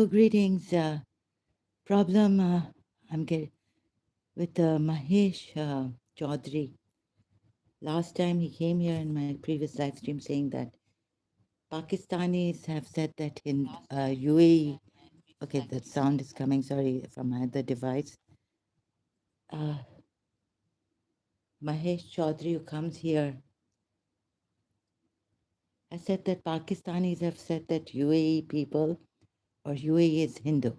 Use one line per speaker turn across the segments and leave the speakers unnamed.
Hello, greetings. Problem I'm getting with Mahesh Chaudhary. Last time he came here in my previous live stream saying that Pakistanis have said that in UAE. Okay, that sound is coming. Sorry from my other device. Uh, Mahesh Chaudhary, who comes here, has said that Pakistanis have said that UAE people or UAE is Hindu.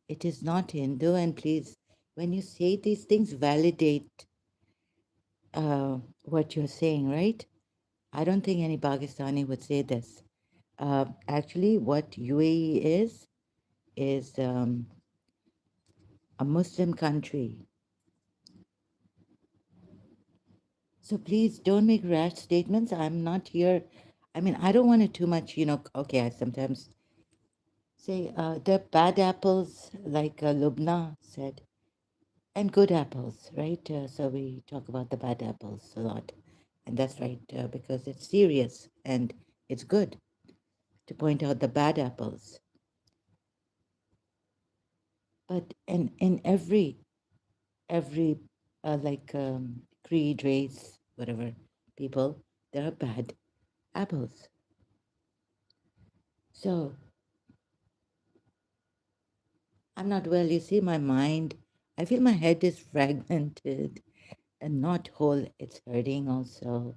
It is not Hindu, and please, when you say these things, validate what you're saying, right? I don't think any Pakistani would say this. Actually, what UAE is a Muslim country. So please don't make rash statements. I'm not here. I mean, I don't want it too much, Okay, I sometimes say they're bad apples, like Lubna said, and good apples, right? So we talk about the bad apples a lot. And that's right, because it's serious and it's good to point out the bad apples. But in every like creed, race, whatever people, there are bad apples. So I'm not well. You see, my mind, I feel my head is fragmented and not whole. It's hurting also.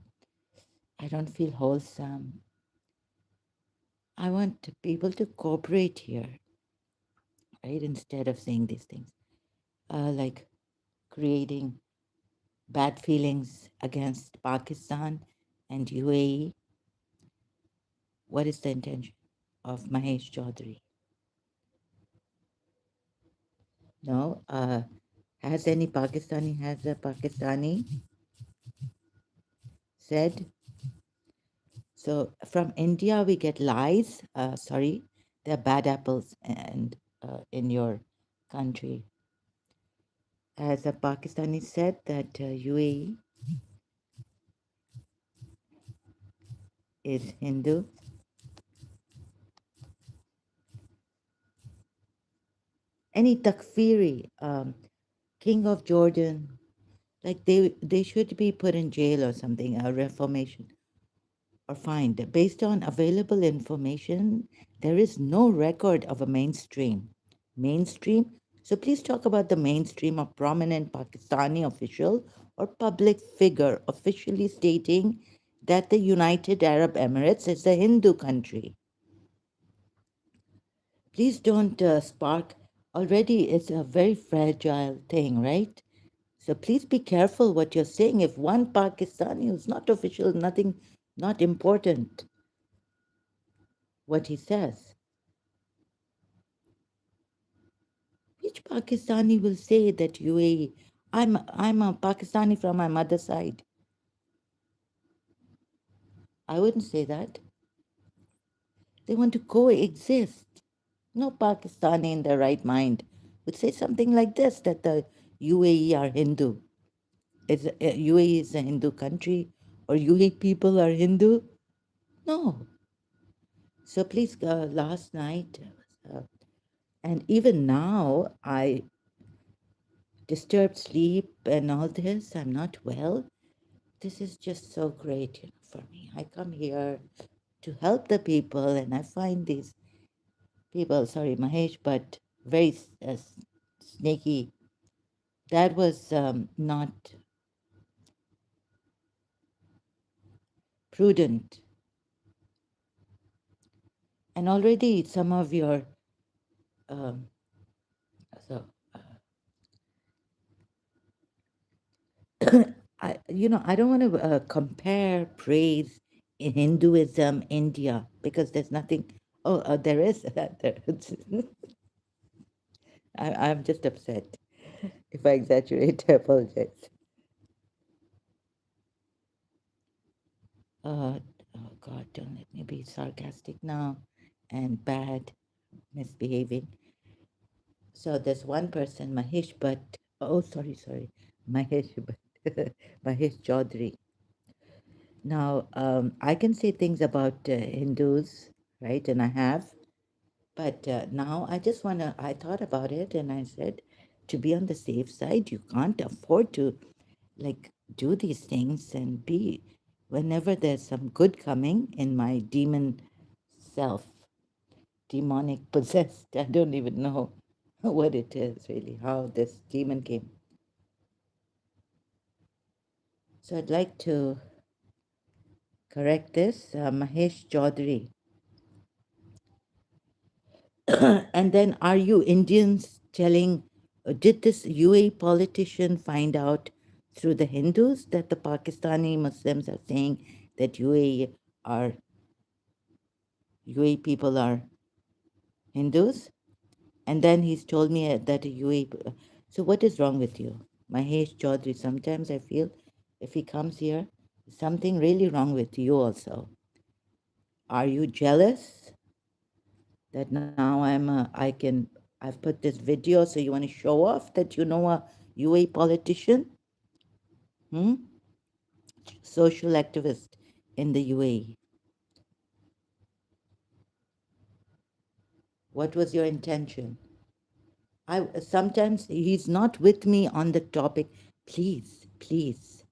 I don't feel wholesome. I want people to cooperate here, right? Instead of saying these things, like creating bad feelings against Pakistan and UAE. What is the intention of Mahesh Chaudhary? No, has any Pakistani, has a Pakistani said? So from India we get lies. Sorry, they're bad apples, and in your country, has a Pakistani said that UAE is Hindu? Any Takfiri, king of Jordan, like they should be put in jail or something, a reformation or fined. Based on available information, there is no record of a mainstream. Mainstream? So please talk about the mainstream of prominent Pakistani official or public figure officially stating that the United Arab Emirates is a Hindu country. Please don't spark. Already, it's a very fragile thing, right? So please be careful what you're saying. If one Pakistani who's not official, nothing, not important, what he says. Which Pakistani will say that UAE? I'm a Pakistani from my mother's side. I wouldn't say that. They want to coexist. No Pakistani in their right mind would say something like this, that the UAE are Hindu. UAE is a Hindu country, or UAE people are Hindu. No. So please, last night, uh, and even now, I disturbed sleep and all this. I'm not well. This is just so great, for me. I come here to help the people, and I find these people, sorry, Mahesh, but very snaky. That was not prudent. And already some of your, um, so I don't want to compare praise in Hinduism, India, because there's nothing. Oh, there is. I'm just upset. If I exaggerate, I apologize. Oh God, don't let me be sarcastic now and bad, misbehaving. So there's one person, Mahesh, but sorry, Mahesh, but Mahesh Chaudhary. Now, I can say things about Hindus, right? And I have. But now I thought about it and I said, to be on the safe side, you can't afford to like do these things and be, whenever there's some good coming in my demon self, demonic possessed, I don't even know what it is really, how this demon came. So I'd like to correct this, Mahesh Chaudhary. And then, are you Indians telling, did this UAE politician find out through the Hindus that the Pakistani Muslims are saying that UAE people are Hindus? And then he's told me that a UAE. So what is wrong with you, Mahesh Chaudhary? Sometimes I feel if he comes here, something really wrong with you also. Are you jealous that now I've put this video, so you want to show off that you know a UAE politician, hmm? Social activist in the UAE? What was your intention? I sometimes he's not with me on the topic. Please, please.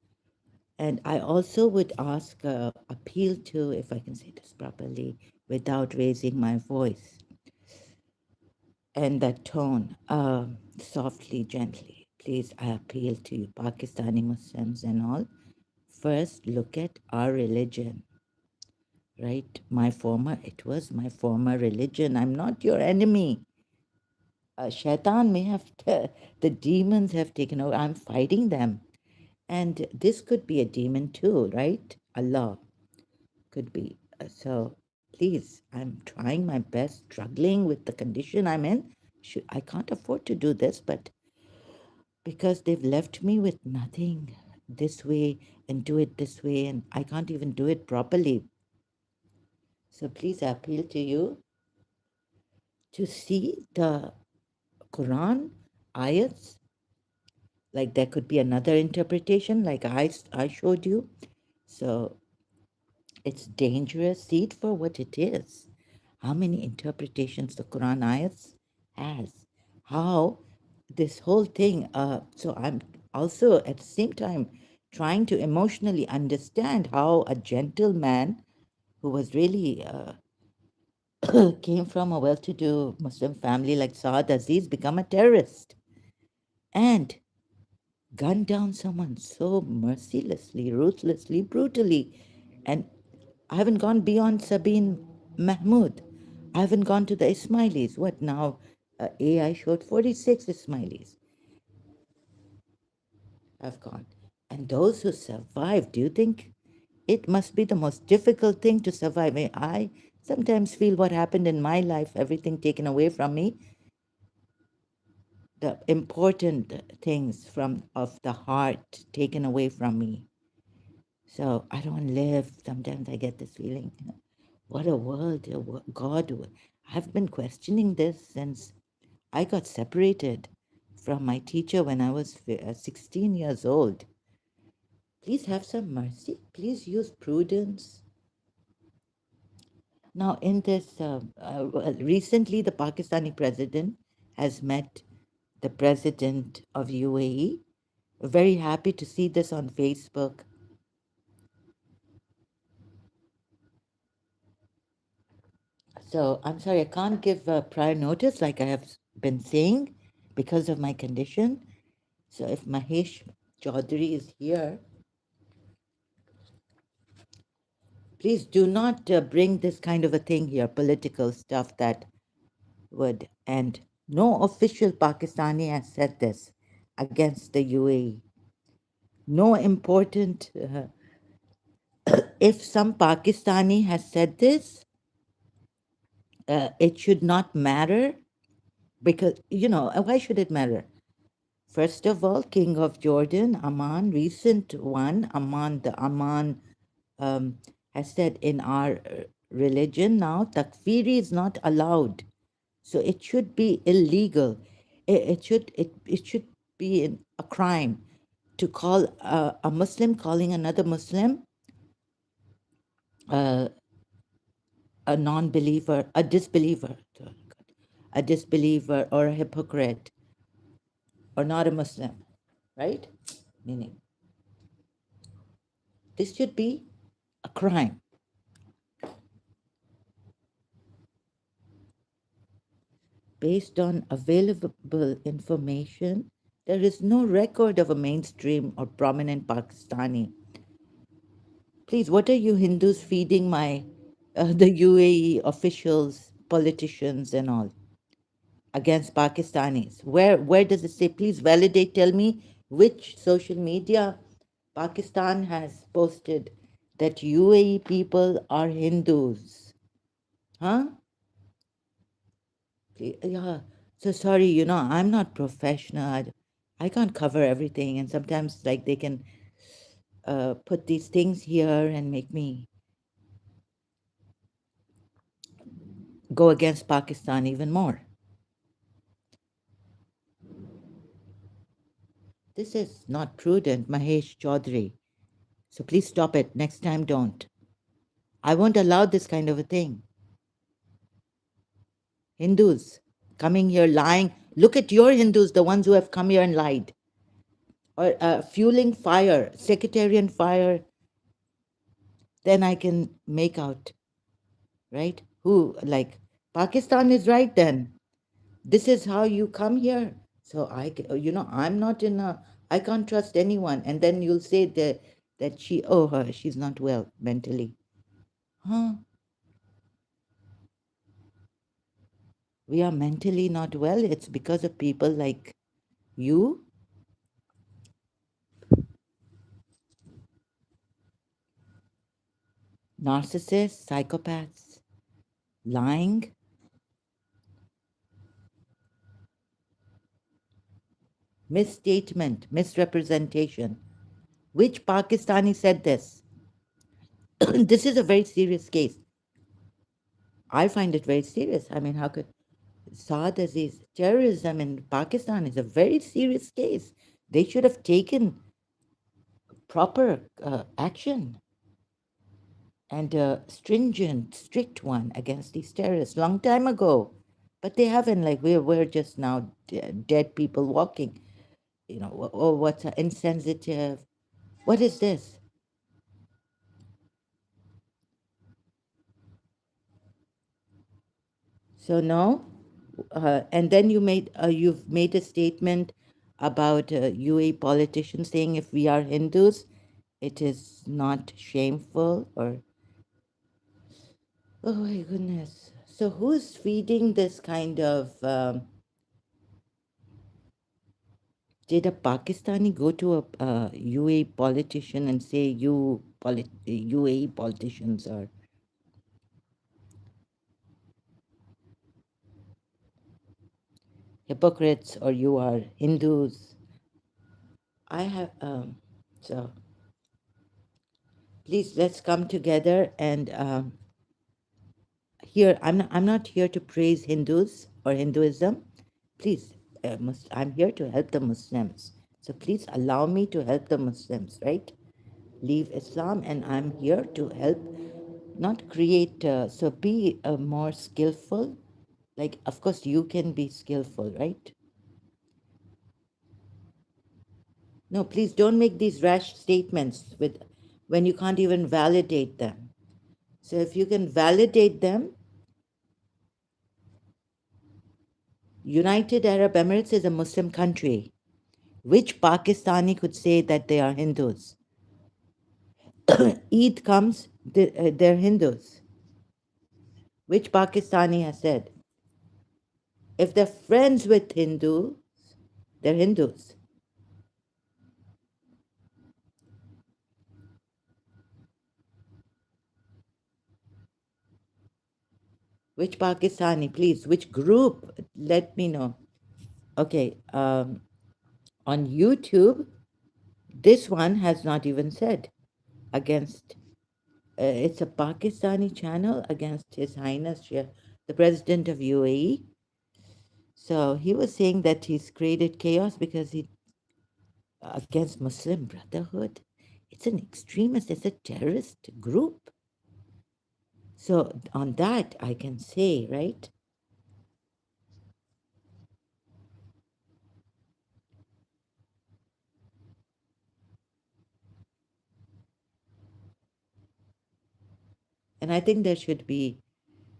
And I also would appeal to, if I can say this properly, without raising my voice and that tone, softly, gently. Please, I appeal to you, Pakistani Muslims and all. First, look at our religion, right? It was my former religion. I'm not your enemy. Shaitan may have, the demons have taken over. I'm fighting them. And this could be a demon too, right? Allah could be. So please, I'm trying my best, struggling with the condition I'm in. I can't afford to do this, but because they've left me with nothing this way and do it this way, and I can't even do it properly. So please, I appeal to you to see the Quran ayats. Like there could be another interpretation, like I showed you. So it's dangerous. See it for what it is. How many interpretations the Quran ayats has. How this whole thing. So I'm also at the same time trying to emotionally understand how a gentleman who was really came from a well-to-do Muslim family like Saad Aziz become a terrorist and gun down someone so mercilessly, ruthlessly, brutally. And I haven't gone beyond Sabine Mahmood. I haven't gone to the Ismailis. What now? AI showed 46 Ismailis have gone. And those who survived, do you think it must be the most difficult thing to survive? I sometimes feel what happened in my life, everything taken away from me, the important things from of the heart taken away from me. So I don't live. Sometimes I get this feeling, what a world, God. I've been questioning this since I got separated from my teacher when I was 16 years old. Please have some mercy. Please use prudence. Now, in this, recently the Pakistani president has met the president of UAE. Very happy to see this on Facebook. So I'm sorry, I can't give prior notice like I have been saying because of my condition. So if Mahesh Chaudhary is here, please do not bring this kind of a thing here, political stuff that would. And no official Pakistani has said this against the UAE. No important. If some Pakistani has said this, it should not matter because, why should it matter? First of all, King of Jordan, Amman, recent one, Amman, the Amman has said in our religion now, takfiri is not allowed. So it should be illegal. It should be a crime to call a Muslim calling another Muslim uh, a non-believer, a disbeliever. a disbeliever or a hypocrite or not a Muslim, right? Meaning, this should be a crime. Based on available information, there is no record of a mainstream or prominent Pakistani. Please, what are you Hindus feeding the UAE officials, politicians, and all against Pakistanis? Where does it say? Please validate. Tell me which social media Pakistan has posted that UAE people are Hindus, huh? Yeah. So sorry, I'm not professional. I can't cover everything, and sometimes like they can put these things here and make me go against Pakistan even more. This is not prudent, Mahesh Chaudhary. So please stop it. Next time, don't. I won't allow this kind of a thing. Hindus coming here lying. Look at your Hindus, the ones who have come here and lied. Or fueling fire, sectarian fire, then I can make out, right? Who, like, Pakistan is right then. This is how you come here. So I'm not in a, I can't trust anyone. And then you'll say that she's not well mentally. Huh? We are mentally not well. It's because of people like you, narcissists, psychopaths, lying, misstatement, misrepresentation. Which Pakistani said this? This is a very serious case. I find it very serious. I mean, how could Saad Aziz, terrorism in Pakistan is a very serious case. They should have taken proper action and a stringent, strict one against these terrorists long time ago. But they haven't. Like we're just now dead people walking. Oh, what's insensitive? What is this? So no, and then you've made a statement about UAE politicians saying if we are Hindus, it is not shameful or oh my goodness. So who's feeding this kind of? Did a Pakistani go to a UAE politician and say UAE politicians are hypocrites or you are Hindus? I have so please let's come together and here I'm not here to praise Hindus or Hinduism. Please, I'm here to help the Muslims. So please allow me to help the Muslims, right? Leave Islam, and I'm here to help, not create. So be more skillful. Like, of course, you can be skillful, right? No, please don't make these rash statements with when you can't even validate them. So if you can validate them, United Arab Emirates is a Muslim country. Which Pakistani could say that they are Hindus? Eid comes, they're Hindus. Which Pakistani has said? If they're friends with Hindu, they're Hindus. Which Pakistani, please? Which group? Let me know. Okay, on YouTube, this one has not even said against. It's a Pakistani channel against His Highness the President of UAE. So he was saying that he's created chaos because he against Muslim Brotherhood. It's an extremist. It's a terrorist group. So on that, I can say, right? And I think there should be.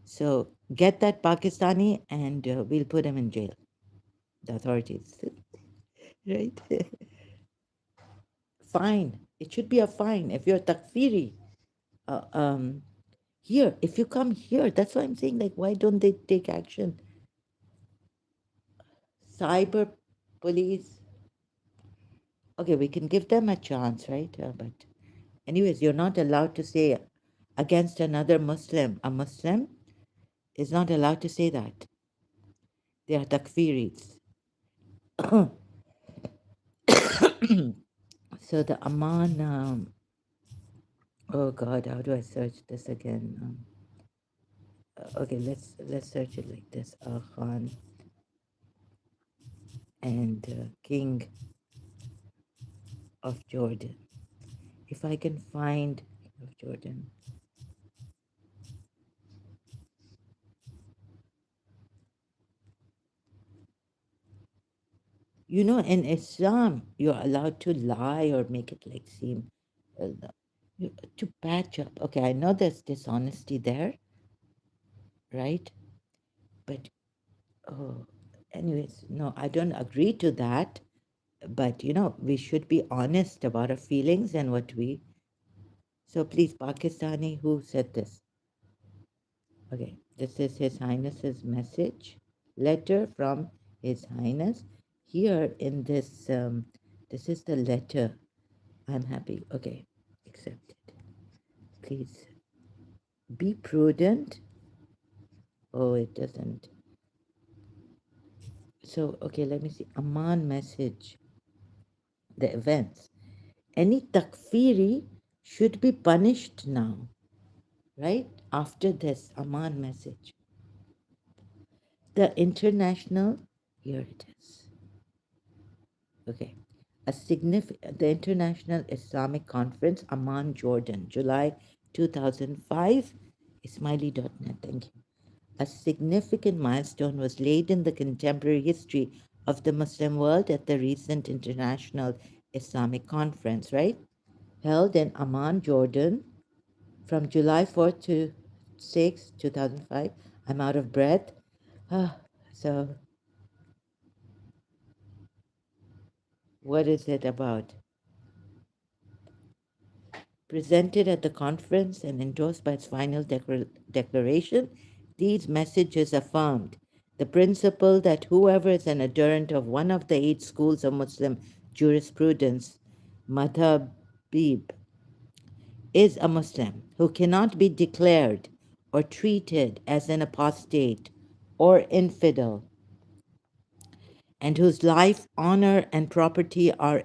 So get that Pakistani and we'll put him in jail, the authorities. Right? Fine. It should be a fine. If you're takfiri, uh, um, here, if you come here, that's why I'm saying, like, why don't they take action? Cyber police. Okay, we can give them a chance, right? But, anyways, you're not allowed to say against another Muslim. A Muslim is not allowed to say that. They are takfiris. So the Aman, oh God, how do I search this again? Okay, let's search it like this: Khan and King of Jordan. If I can find of Jordan, you know, in Islam, you're allowed to lie or make it like seem uh, to patch up. Okay, I know there's dishonesty there, right? But oh, anyways, no, I don't agree to that. But you know, we should be honest about our feelings and what we. So please, Pakistani, who said this? Okay, this is His Highness's message, letter from His Highness. Here in this, this is the letter. I'm happy. Okay, accepted. Please be prudent. Oh, it doesn't. So, okay, let me see. Aman message, the events. Any takfiri should be punished now, right? After this Aman message. The international, here it is. Okay. The International Islamic Conference, Amman, Jordan, July 2005, Ismaili.net. Thank you. A significant milestone was laid in the contemporary history of the Muslim world at the recent International Islamic Conference, right? Held in Amman, Jordan, from July 4th to 6th, 2005. I'm out of breath. Ah, so, what is it about? Presented at the conference and endorsed by its final declaration, these messages affirmed the principle that whoever is an adherent of one of the 8 schools of Muslim jurisprudence, madhabib, is a Muslim who cannot be declared or treated as an apostate or infidel, and whose life, honor, and property are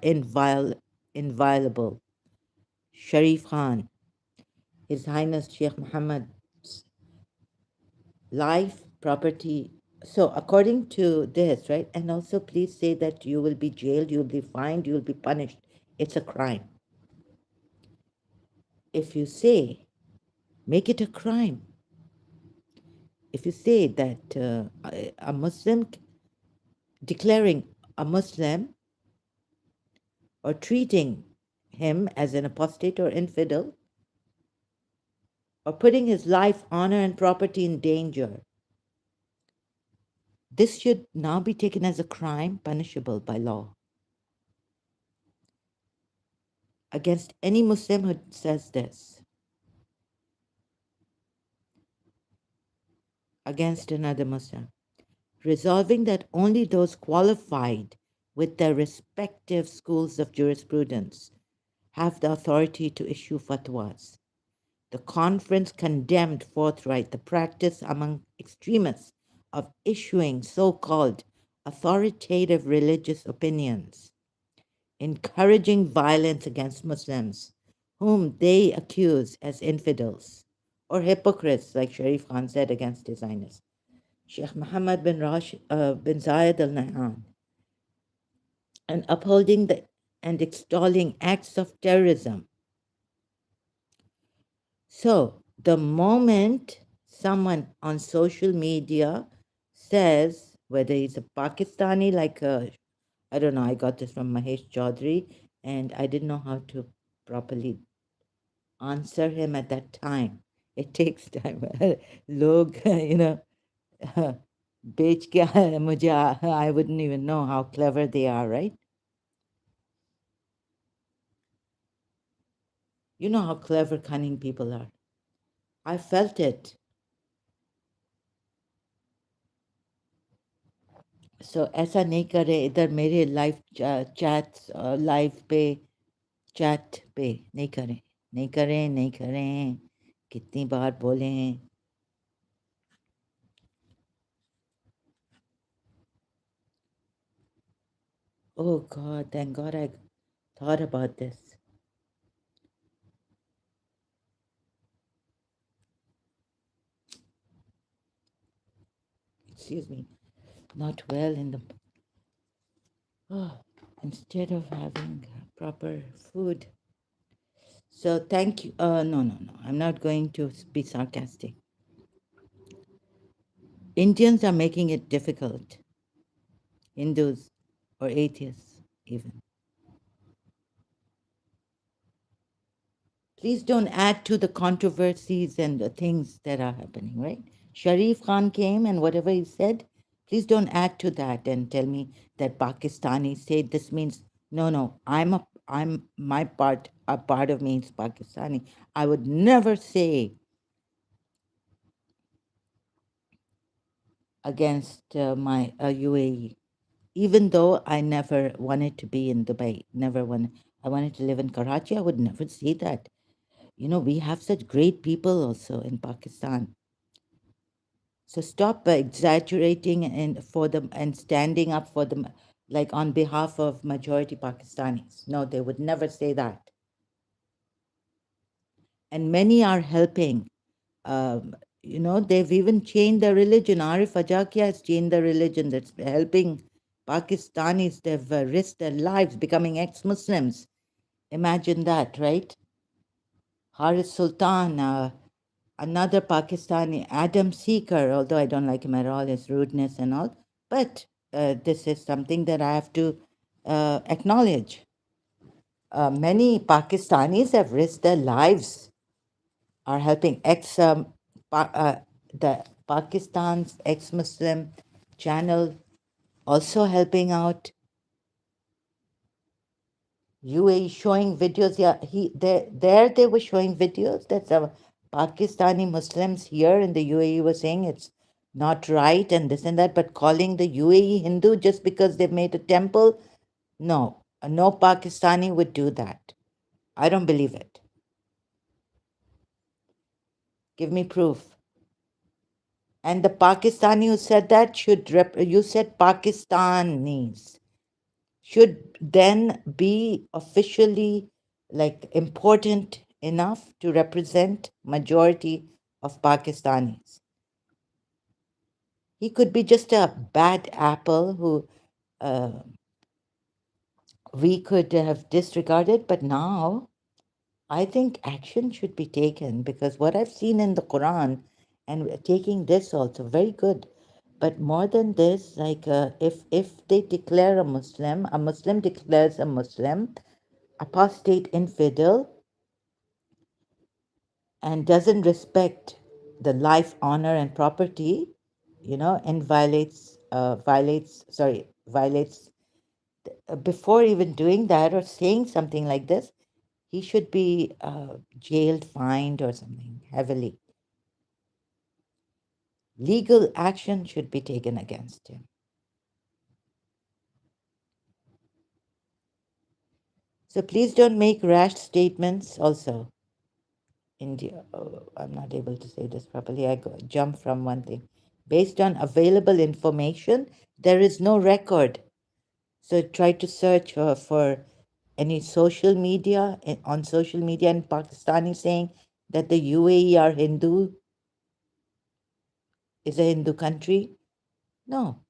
inviolable. Sharif Khan, His Highness Sheikh Muhammad's life, property. So, according to this, right, and also please say that you will be jailed, you will be fined, you will be punished. It's a crime. If you say, make it a crime. If you say that a Muslim, declaring a Muslim or treating him as an apostate or infidel, or putting his life, honor, and property in danger, this should now be taken as a crime punishable by law against any Muslim who says this against another Muslim, resolving that only those qualified with their respective schools of jurisprudence have the authority to issue fatwas. The conference condemned forthright the practice among extremists of issuing so called authoritative religious opinions, encouraging violence against Muslims, whom they accuse as infidels or hypocrites, like Sharif Khan said against His Highness Sheikh Mohammed bin Zayed Al Nahyan, and upholding and extolling acts of terrorism. So, the moment someone on social media says, whether he's a Pakistani, like I don't know, I got this from Mahesh Chaudhry, and I didn't know how to properly answer him at that time. It takes time. लोग, बेच के मुझे I wouldn't even know how clever they are, right? You know how clever, cunning people are. I felt it. So ऐसा नहीं करे इधर मेरे live chats live पे चैट पे नहीं करें, नहीं करें, नहीं करें, कितनी बार बोलें. Oh God, thank God I thought about this. Excuse me, not well in the. Oh, instead of having proper food. So thank you. No, no, no. I'm not going to be sarcastic. Indians are making it difficult. Hindus or atheists, even. Please don't add to the controversies and the things that are happening, right? Sharif Khan came and whatever he said, please don't add to that and tell me that Pakistani said this means no, no. I'm my part. A part of me is Pakistani. I would never say against my UAE, even though I never wanted to be in Dubai. Never wanted. I wanted to live in Karachi. I would never say that. We have such great people also in Pakistan. So stop exaggerating and for them and standing up for them, like on behalf of majority Pakistanis. No, they would never say that. And many are helping. They've even changed their religion. Arif Ajakia has changed the religion. That's helping Pakistanis. They've risked their lives becoming ex-Muslims. Imagine that, right? Haris Sultan, another Pakistani, Adam Seeker, although I don't like him at all, his rudeness and all, but this is something that I have to acknowledge. Many Pakistanis have risked their lives, are helping the Pakistan's ex-Muslim channel also helping out. UAE showing videos. Yeah, there they were showing videos that some Pakistani Muslims here in the UAE were saying it's not right and this and that, but calling the UAE Hindu just because they've made a temple, no, no Pakistani would do that. I don't believe it. Give me proof. And the Pakistani who said that you said Pakistanis should then be officially like important enough to represent majority of Pakistanis. He could be just a bad apple who uh, we could have disregarded, but now I think action should be taken because what I've seen in the Quran and taking this also very good. But more than this, like if they declare a Muslim declares a Muslim, apostate infidel, and doesn't respect the life, honor, and property, and violates before even doing that or saying something like this, he should be jailed, fined, or something heavily. Legal action should be taken against him. So please don't make rash statements also. India, oh, I'm not able to say this properly. Jump from one thing. Based on available information, there is no record. So try to search for any social media on social media in Pakistani saying that the UAE are Hindu is a Hindu country. No.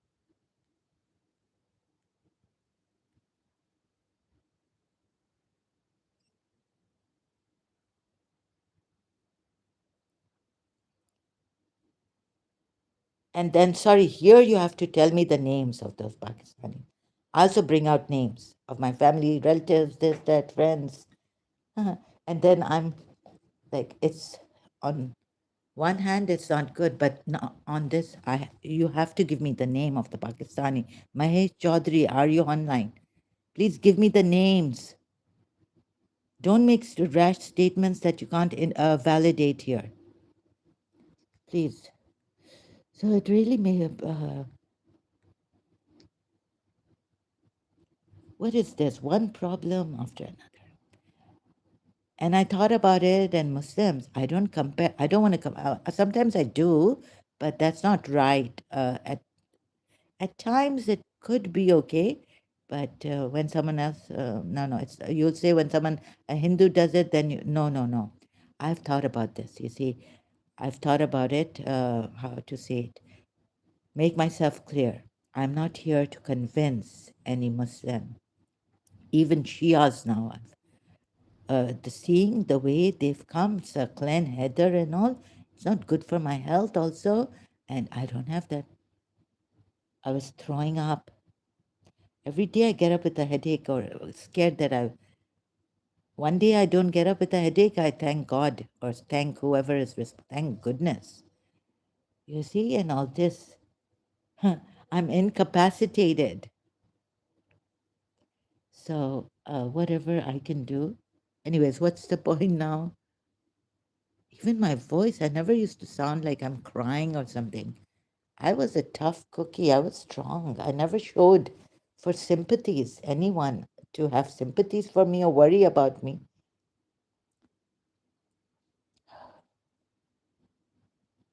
And then, sorry, here you have to tell me the names of those Pakistani. I also bring out names of my family, relatives, this, that, friends. And then I'm like, it's on One hand it's not good, but no, on this, you have to give me the name of the Pakistani. Mahesh Chaudhary, are you online? Please give me the names. Don't make rash statements that you can't validate here. Please. So it really may have. What is this? One problem after another. And I thought about it, and Muslims, I don't compare, I don't want to come sometimes I do, but that's not right. At times it could be okay, but when someone else, no, no, it's, you'll say when someone, a Hindu does it, then you, no, no, no. I've thought about this, you see. I've thought about it, how to say it. Make myself clear. I'm not here to convince any Muslim, even Shias now. Seeing the way they've come, Sir Glenn, Heather, and all, it's not good for my health also. And I don't have that. I was throwing up. Every day I get up with a headache or scared that I. One day I don't get up with a headache, I thank God or thank whoever is, thank goodness. You see, and all this. I'm incapacitated. So, whatever I can do. Anyways, what's the point now? Even my voice, I never used to sound like I'm crying or something. I was a tough cookie. I was strong. I never showed for sympathies, anyone to have sympathies for me or worry about me.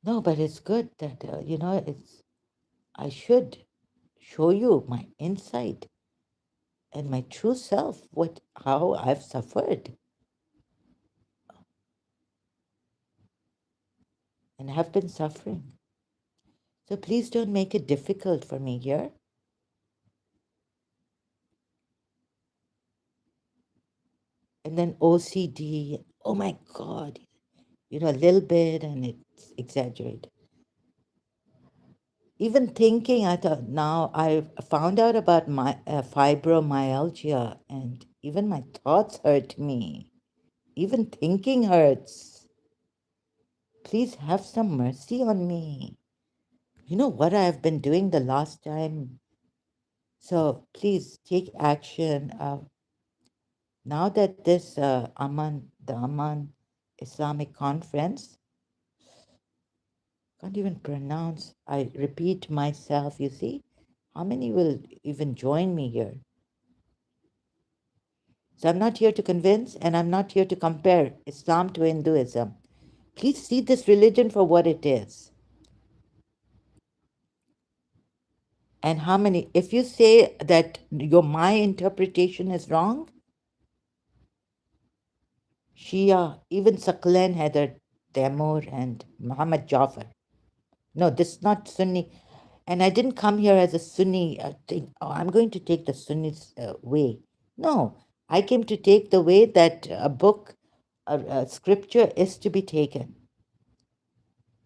No, but it's good that, I should show you my insight and my true self, how I've suffered and have been suffering. So please don't make it difficult for me here. And then OCD, oh my God, a little bit and it's exaggerated. Even thinking, I thought, now I found out about my fibromyalgia, and even my thoughts hurt me. Even thinking hurts. Please have some mercy on me. You know what I've been doing the last time? So please take action. Now that this the Amman Islamic Conference, can't even pronounce, I repeat myself, you see? How many will even join me here? So I'm not here to convince and I'm not here to compare Islam to Hinduism. Please see this religion for what it is. And how many, if you say that my interpretation is wrong, Shia, even Saqlan Haider, Taimur, and Muhammad Jafar. No, this is not Sunni. And I didn't come here as a Sunni thing. Oh, I'm going to take the Sunni way. No, I came to take the way that a book, a scripture is to be taken.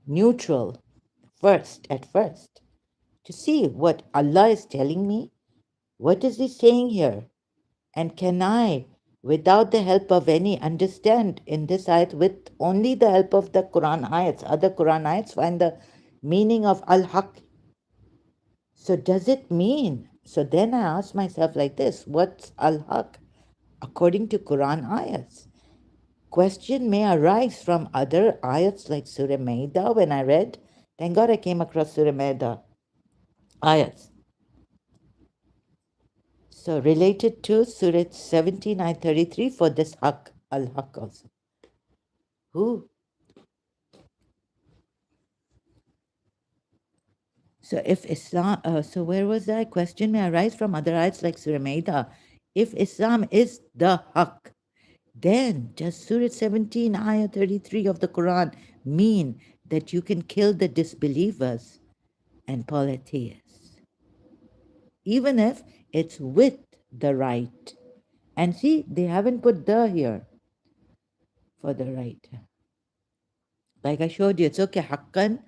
Neutral, at first, to see what Allah is telling me. What is He saying here? And can I, without the help of any, understand in this ayat with only the help of the Quran ayats, other Quran ayats, find the meaning of al-haq. So does it mean? So then I ask myself like this, what's al-haq according to Quran ayats? Question may arise from other ayats like Surah Maida when I read. Thank God I came across Surah Maida ayats. So related to Surah 17, ayat 33 for this haq, al-haq also. Who? So if Islam, so where was that? Question may arise from other ayats like Surah Maida. If Islam is the haq, then does Surah 17, ayah 33 of the Quran mean that you can kill the disbelievers and polytheists? Even if it's with the right. And see, they haven't put the here for the right. Like I showed you, it's okay, haqqan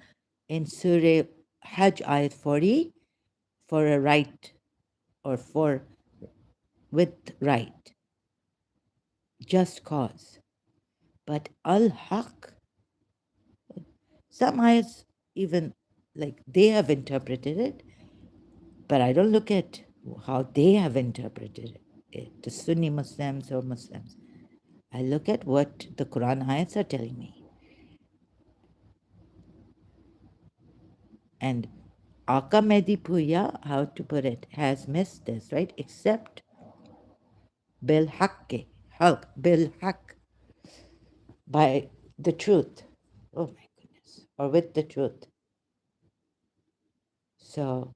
in Surah Hajj ayat 40 for a right or for with right, just cause. But al haq, Some ayats even like they have interpreted it, but I don't look at how they have interpreted it, the Sunni Muslims or Muslims. I look at what the Quran ayats are telling me. And Aka Mehdi Puya, how to put it, has missed this, right? Except bil haqqi, bil haqq, by the truth. Oh my goodness. Or with the truth. So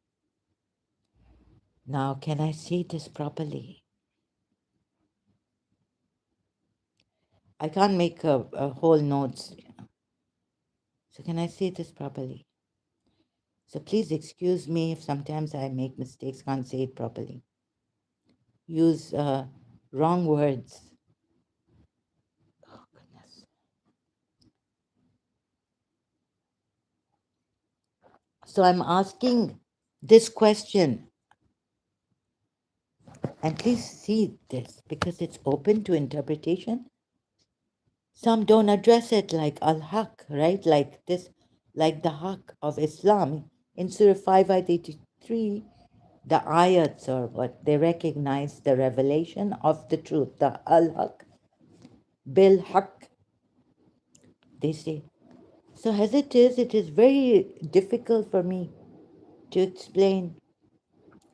now can I see this properly? I can't make a whole notes. So can I see this properly? So please excuse me if sometimes I make mistakes, can't say it properly. Use wrong words. Oh goodness. So I'm asking this question, and please see this because it's open to interpretation. Some don't address it like al-haq, right? Like this, like the haq of Islam. In Surah 5, Ayat 83, the ayats or what, they recognize the revelation of the truth, the al-haq, bil-haq, they say. So as it is very difficult for me to explain,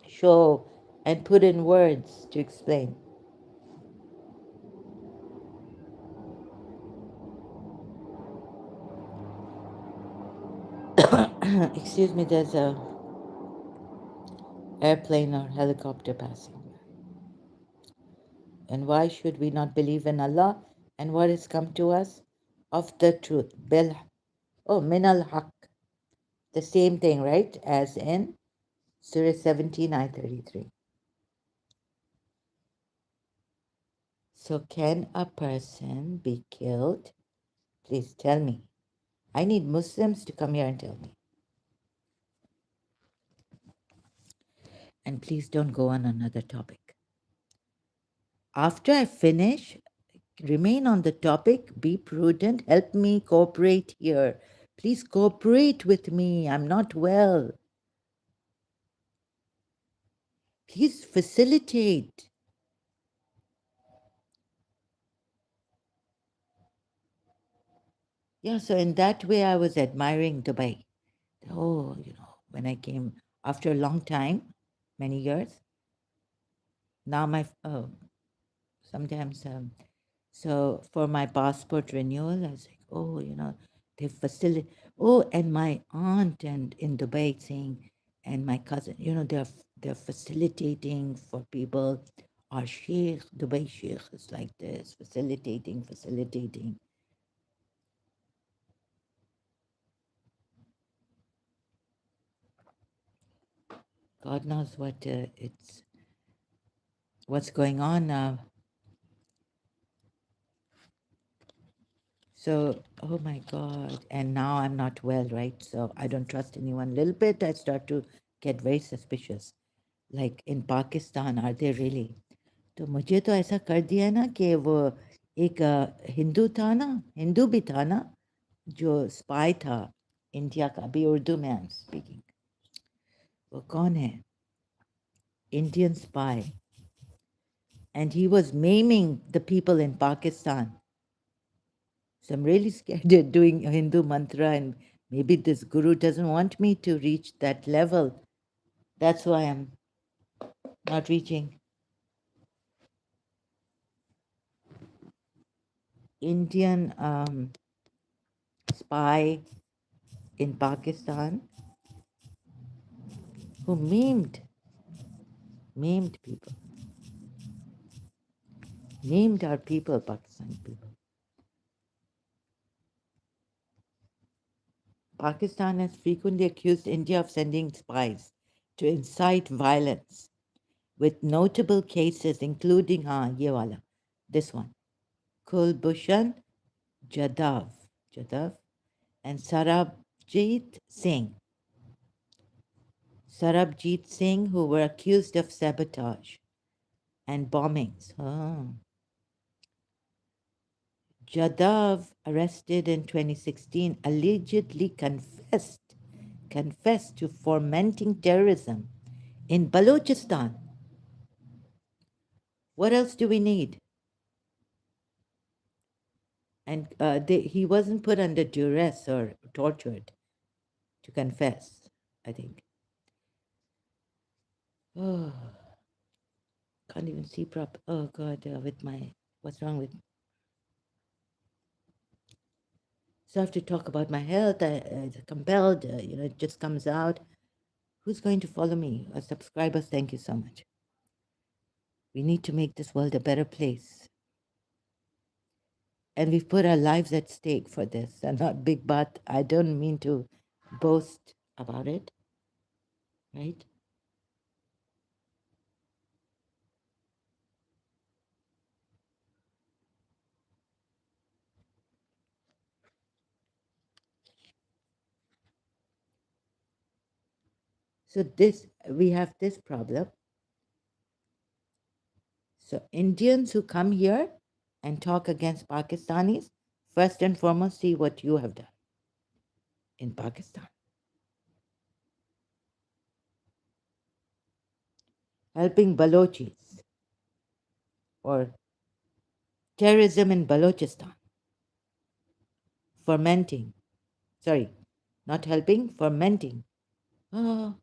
show, and put in words to explain. Excuse me, there's a airplane or helicopter passing. And why should we not believe in Allah and what has come to us of the truth? Min al haq. The same thing, right? As in Surah 17, I 33. So can a person be killed? Please tell me. I need Muslims to come here and tell me. And please don't go on another topic. After I finish, remain on the topic, be prudent, help me cooperate here. Please cooperate with me. I'm not well. Please facilitate. Yeah, so in that way, I was admiring Dubai. Oh, when I came after a long time, many years, now sometimes, so for my passport renewal, I was like, oh, they facilitate. Oh, and my aunt and in Dubai saying, and my cousin, they're facilitating for people. Our sheikh, Dubai sheikh is like this, facilitating. God knows what's going on now. So, oh my God. And now I'm not well, right? So I don't trust anyone. Little bit, I start to get very suspicious. Like in Pakistan, are they really? तो मुझे तो ऐसा कर दिया ना कि वो एक हिंदू था ना, हिंदू भी था ना, जो स्पाई था इंडिया का, अभी उर्दू में आई एम स्पीकिंग, वो कौन है? Indian spy. And he was maiming the people in Pakistan. So I'm really scared of doing a Hindu mantra, and maybe this guru doesn't want me to reach that level. That's why I'm not reaching. Indian spy in Pakistan who maimed people, maimed our people, Pakistani people. Pakistan has frequently accused India of sending spies to incite violence, with notable cases including ye wala, this one, Kulbhushan Jadhav, and Sarabjit Singh, who were accused of sabotage and bombings. Oh. Jadav, arrested in 2016, allegedly confessed to fomenting terrorism in Balochistan. What else do we need? And he wasn't put under duress or tortured to confess, I think. Oh, can't even see proper. Oh, God, with my, what's wrong with me? So I have to talk about my health. I'm compelled, it just comes out. Who's going to follow me? Subscribers, thank you so much. We need to make this world a better place. And we've put our lives at stake for this. And not big but. I don't mean to boast about it, right? So we have this problem. So Indians who come here and talk against Pakistanis, first and foremost, see what you have done in Pakistan. Helping Balochis or terrorism in Balochistan. Fermenting. Sorry, not helping, fermenting. Ah,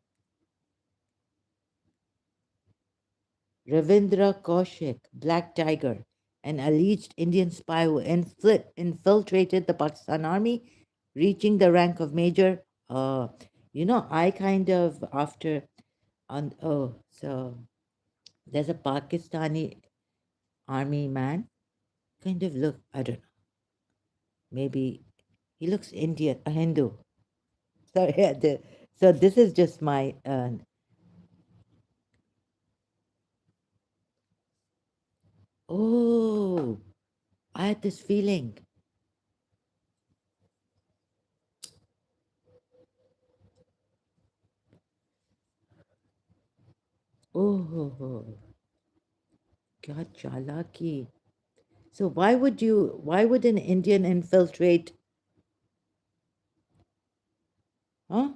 Ravindra Kaushik, Black Tiger, an alleged Indian spy who infiltrated the Pakistan army, reaching the rank of major. I kind of after on so there's a Pakistani army man, kind of look, I don't know, maybe he looks Indian, a Hindu. So yeah, so this is just my oh, I had this feeling. Oh, क्या चालाकी. So why would an Indian infiltrate? Huh?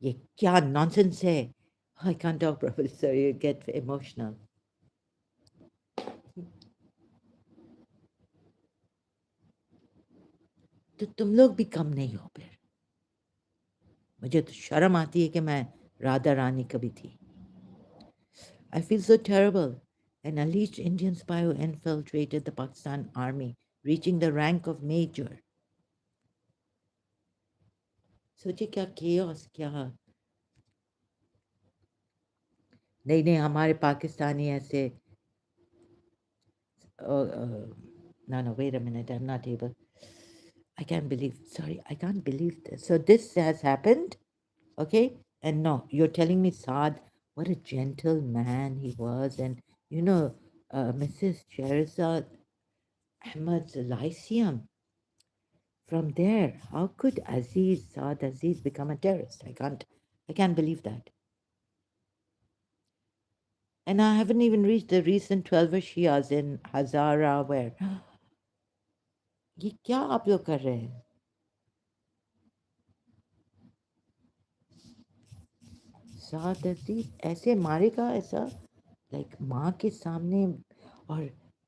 ये क्या nonsense है? I can't talk properly, sorry, you get emotional. तो तुम लोग भी कम नहीं हो फिर. मुझे तो शर्म आती है कि मैं राधा रानी कभी थी. I feel so terrible. An alleged Indian spy who infiltrated the Pakistan army, reaching the rank of major. सोचिए क्या chaos, क्या. नहीं नहीं हमारे पाकिस्तानी ऐसे. No, wait a minute, I'm not able. I can't believe, sorry, I can't believe this. So this has happened, okay? And no, you're telling me Saad, what a gentle man he was. And, Mrs. Sherazad Ahmad's Lyceum. From there, how could Saad Aziz become a terrorist? I can't believe that. And I haven't even reached the recent 12 Shias in Hazara where. ये क्या आप लोग कर रहे हैं? साथ अजीज ऐसे मारेगा ऐसा लाइक माँ के सामने और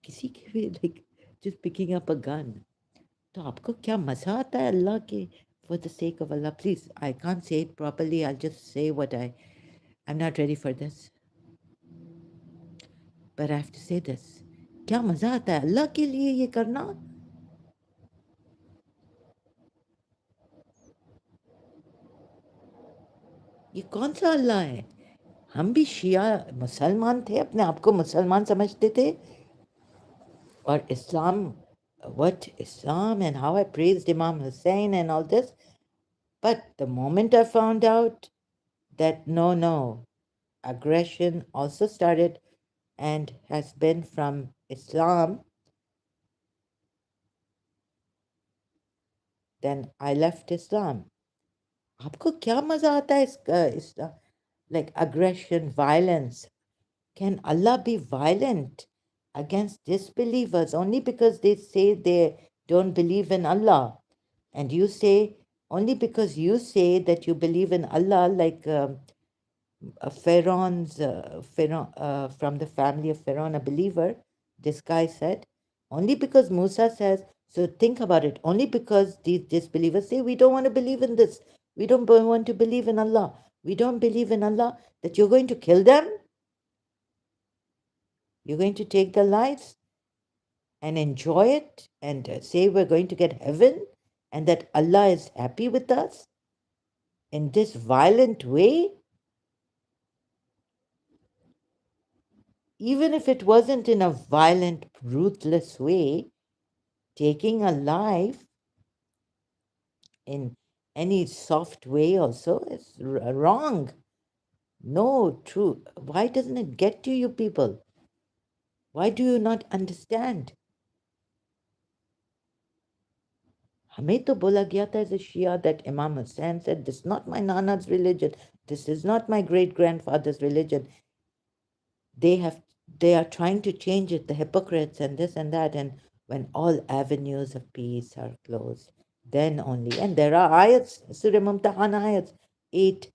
किसी के भी like just picking up a gun. तो आपको क्या मज़ा आता है अल्लाह के for the sake of Allah, please, I can't say it properly, I'll just say I'm not ready for this, but I have to say this. क्या मज़ा आता है अल्लाह के लिए ये करना? ये कौन सा अल्लाह है? हम भी शिया मुसलमान थे, अपने आप को मुसलमान समझते थे. Or Islam, what Islam and how I praised Imam Hussein and all this. But the moment I found out that no, aggression also started and has been from Islam, then I left Islam. आपको क्या मजा आता है इसका like aggression, violence? Can Allah be violent? against disbelievers only because they say they don't believe in Allah. And you say, only because you say that you believe in Allah, like Pharaoh from the family of Pharaoh, a believer, this guy said, only because Musa says, so think about it, only because these disbelievers say, we don't want to believe in this, we don't want to believe in Allah, we don't believe in Allah, that you're going to kill them, you're going to take their lives and enjoy it and say we're going to get heaven and that Allah is happy with us in this violent way. Even if it wasn't in a violent, ruthless way, taking a life in any soft way also is wrong. No, true. Why doesn't it get to you people? Why do you not understand? हमें तो बोला गया था as a Shia that Imam Hussain said, this is not my Nana's religion, this is not my great-grandfather's religion. They are trying to change it, the hypocrites and this and that, and when all avenues of peace are closed, then only. And there are ayats, Surah Mumtahana ayats, 8,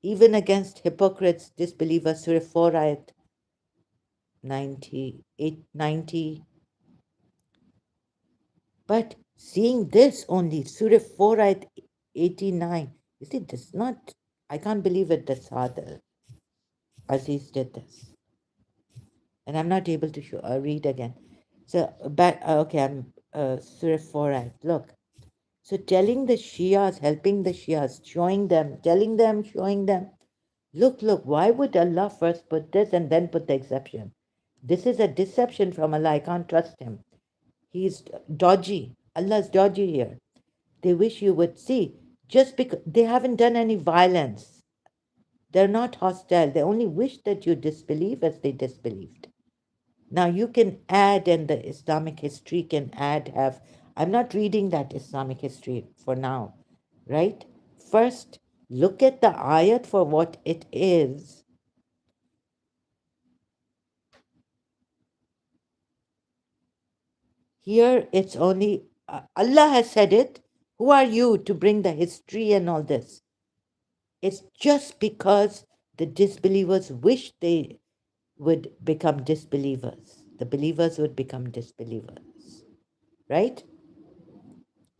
even against hypocrites, disbelievers, Surah 4 ayat 90. But seeing this only, Surah 4 ayat 89, you see, this is not, I can't believe it that Sadr Aziz did this. And I'm not able to read again. So back, okay, I'm Surah 4 ayat. Look, so telling the Shias, helping the Shias, showing them, telling them, showing them, look, why would Allah first put this and then put the exception? This is a deception from Allah. I can't trust him. He's dodgy. Allah's dodgy here. They wish you would see, just because they haven't done any violence. They're not hostile. They only wish that you disbelieve as they disbelieved. Now you can add, and the Islamic history can add, I'm not reading that Islamic history for now, right? First, look at the ayat for what it is. Here it's only, Allah has said it. Who are you to bring the history and all this? It's just because the disbelievers wish they would become disbelievers. The believers would become disbelievers, right?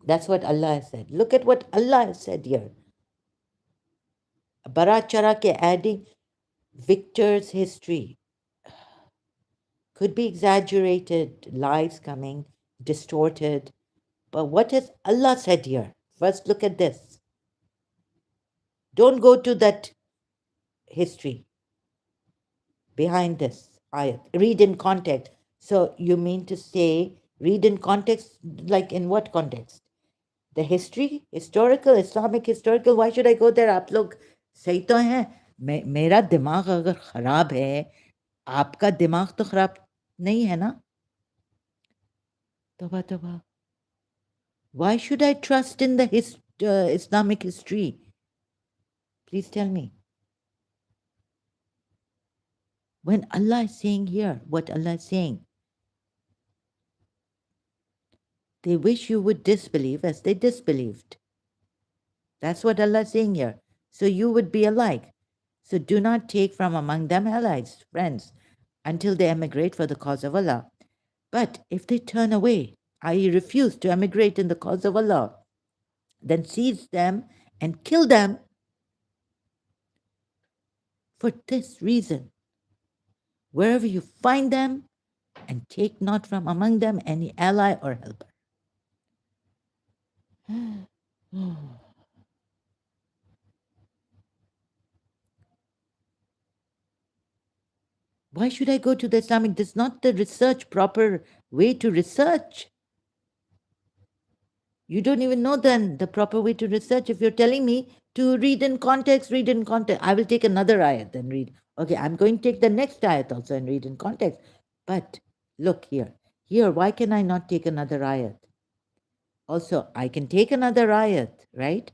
That's what Allah has said. Look at what Allah has said here. Bharat Chara ke adding Victor's history could be exaggerated, lies coming, distorted. But what has Allah said here? First, look at this. Don't go to that history behind this ayat. Read in context. So you mean to say, read in context, like in what context? The history, historical, Islamic historical. Why should I go there? आप लोग सही तो हैं. मेरा दिमाग अगर खराब है, आपका दिमाग तो खराब नहीं है ना? तौबा तौबा. Why should I trust in the Islamic history? Please tell me. When Allah is saying here, what Allah is saying, they wish you would disbelieve as they disbelieved. That's what Allah is saying here. So you would be alike. So do not take from among them allies, friends, until they emigrate for the cause of Allah. But if they turn away, i.e., refuse to emigrate in the cause of Allah, then seize them and kill them for this reason. Wherever you find them, and take not from among them any ally or helper. Why should I go to the Islamic? This is not the proper way to research. You don't even know then the proper way to research. If you're telling me to read in context, read in context. I will take another ayat and read. Okay, I'm going to take the next ayat also and read in context. But look here. Here, why can I not take another ayat? Also, I can take another ayat, right?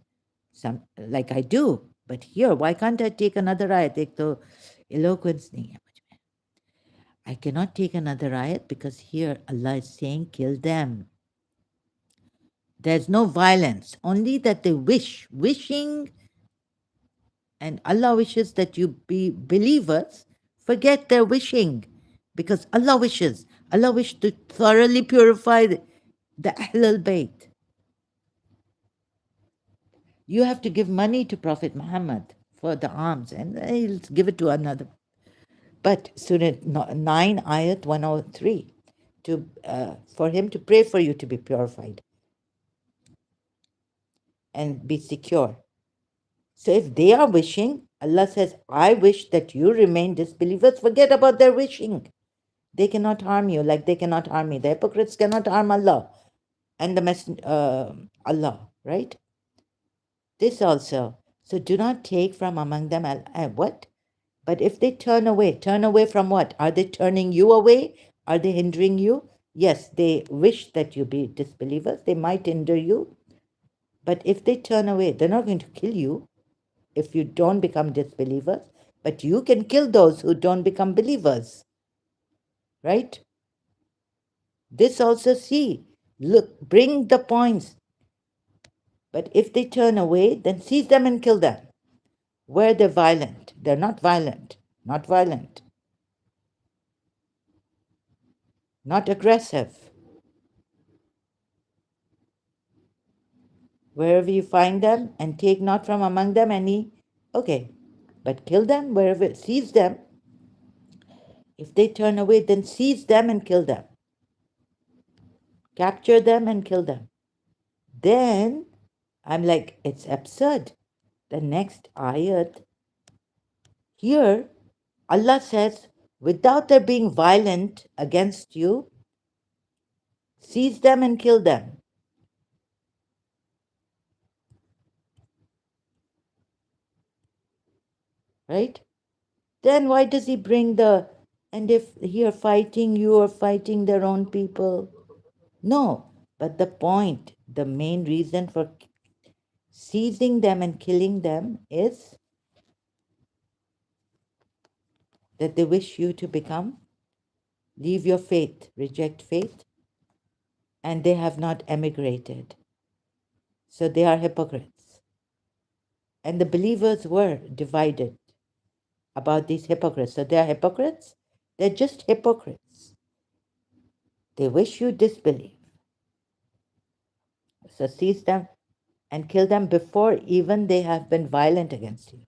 Some like I do. But here, why can't I take another ayat? एक तो eloquence नहीं है मुझ में. I cannot take another ayat because here Allah is saying, kill them. There's no violence, only that they wish. Wishing, and Allah wishes that you be believers, forget their wishing. Because Allah wishes. Allah wished to thoroughly purify the Ahlul Bayt. You have to give money to Prophet Muhammad for the alms, and he'll give it to another. But Surah 9, Ayat 103, for him to pray for you to be purified and be secure. So if they are wishing, Allah says, I wish that you remain disbelievers. Forget about their wishing. They cannot harm you like they cannot harm me. The hypocrites cannot harm Allah and Allah, right? This also. So do not take from among them what? But if they turn away from what? Are they turning you away? Are they hindering you? Yes, they wish that you be disbelievers. They might hinder you. But if they turn away, they're not going to kill you if you don't become disbelievers. But you can kill those who don't become believers. Right? This also see. Look, bring the points. But if they turn away, then seize them and kill them. Where they're violent. They're not violent. Not violent. Not aggressive. Wherever you find them, and take not from among them any. Okay, but kill them wherever, seize them. If they turn away, then seize them and kill them. Capture them and kill them. Then I'm like, it's absurd. The next ayat here, Allah says, without their being violent against you, seize them and kill them. Right? Then why does he bring and if here fighting you or fighting their own people? No, but the main reason for seizing them and killing them is that they wish you to leave your faith, reject faith, and they have not emigrated. So they are hypocrites. And the believers were divided about these hypocrites. So they are hypocrites? They're just hypocrites. They wish you disbelieve. So seize them and kill them before even they have been violent against you.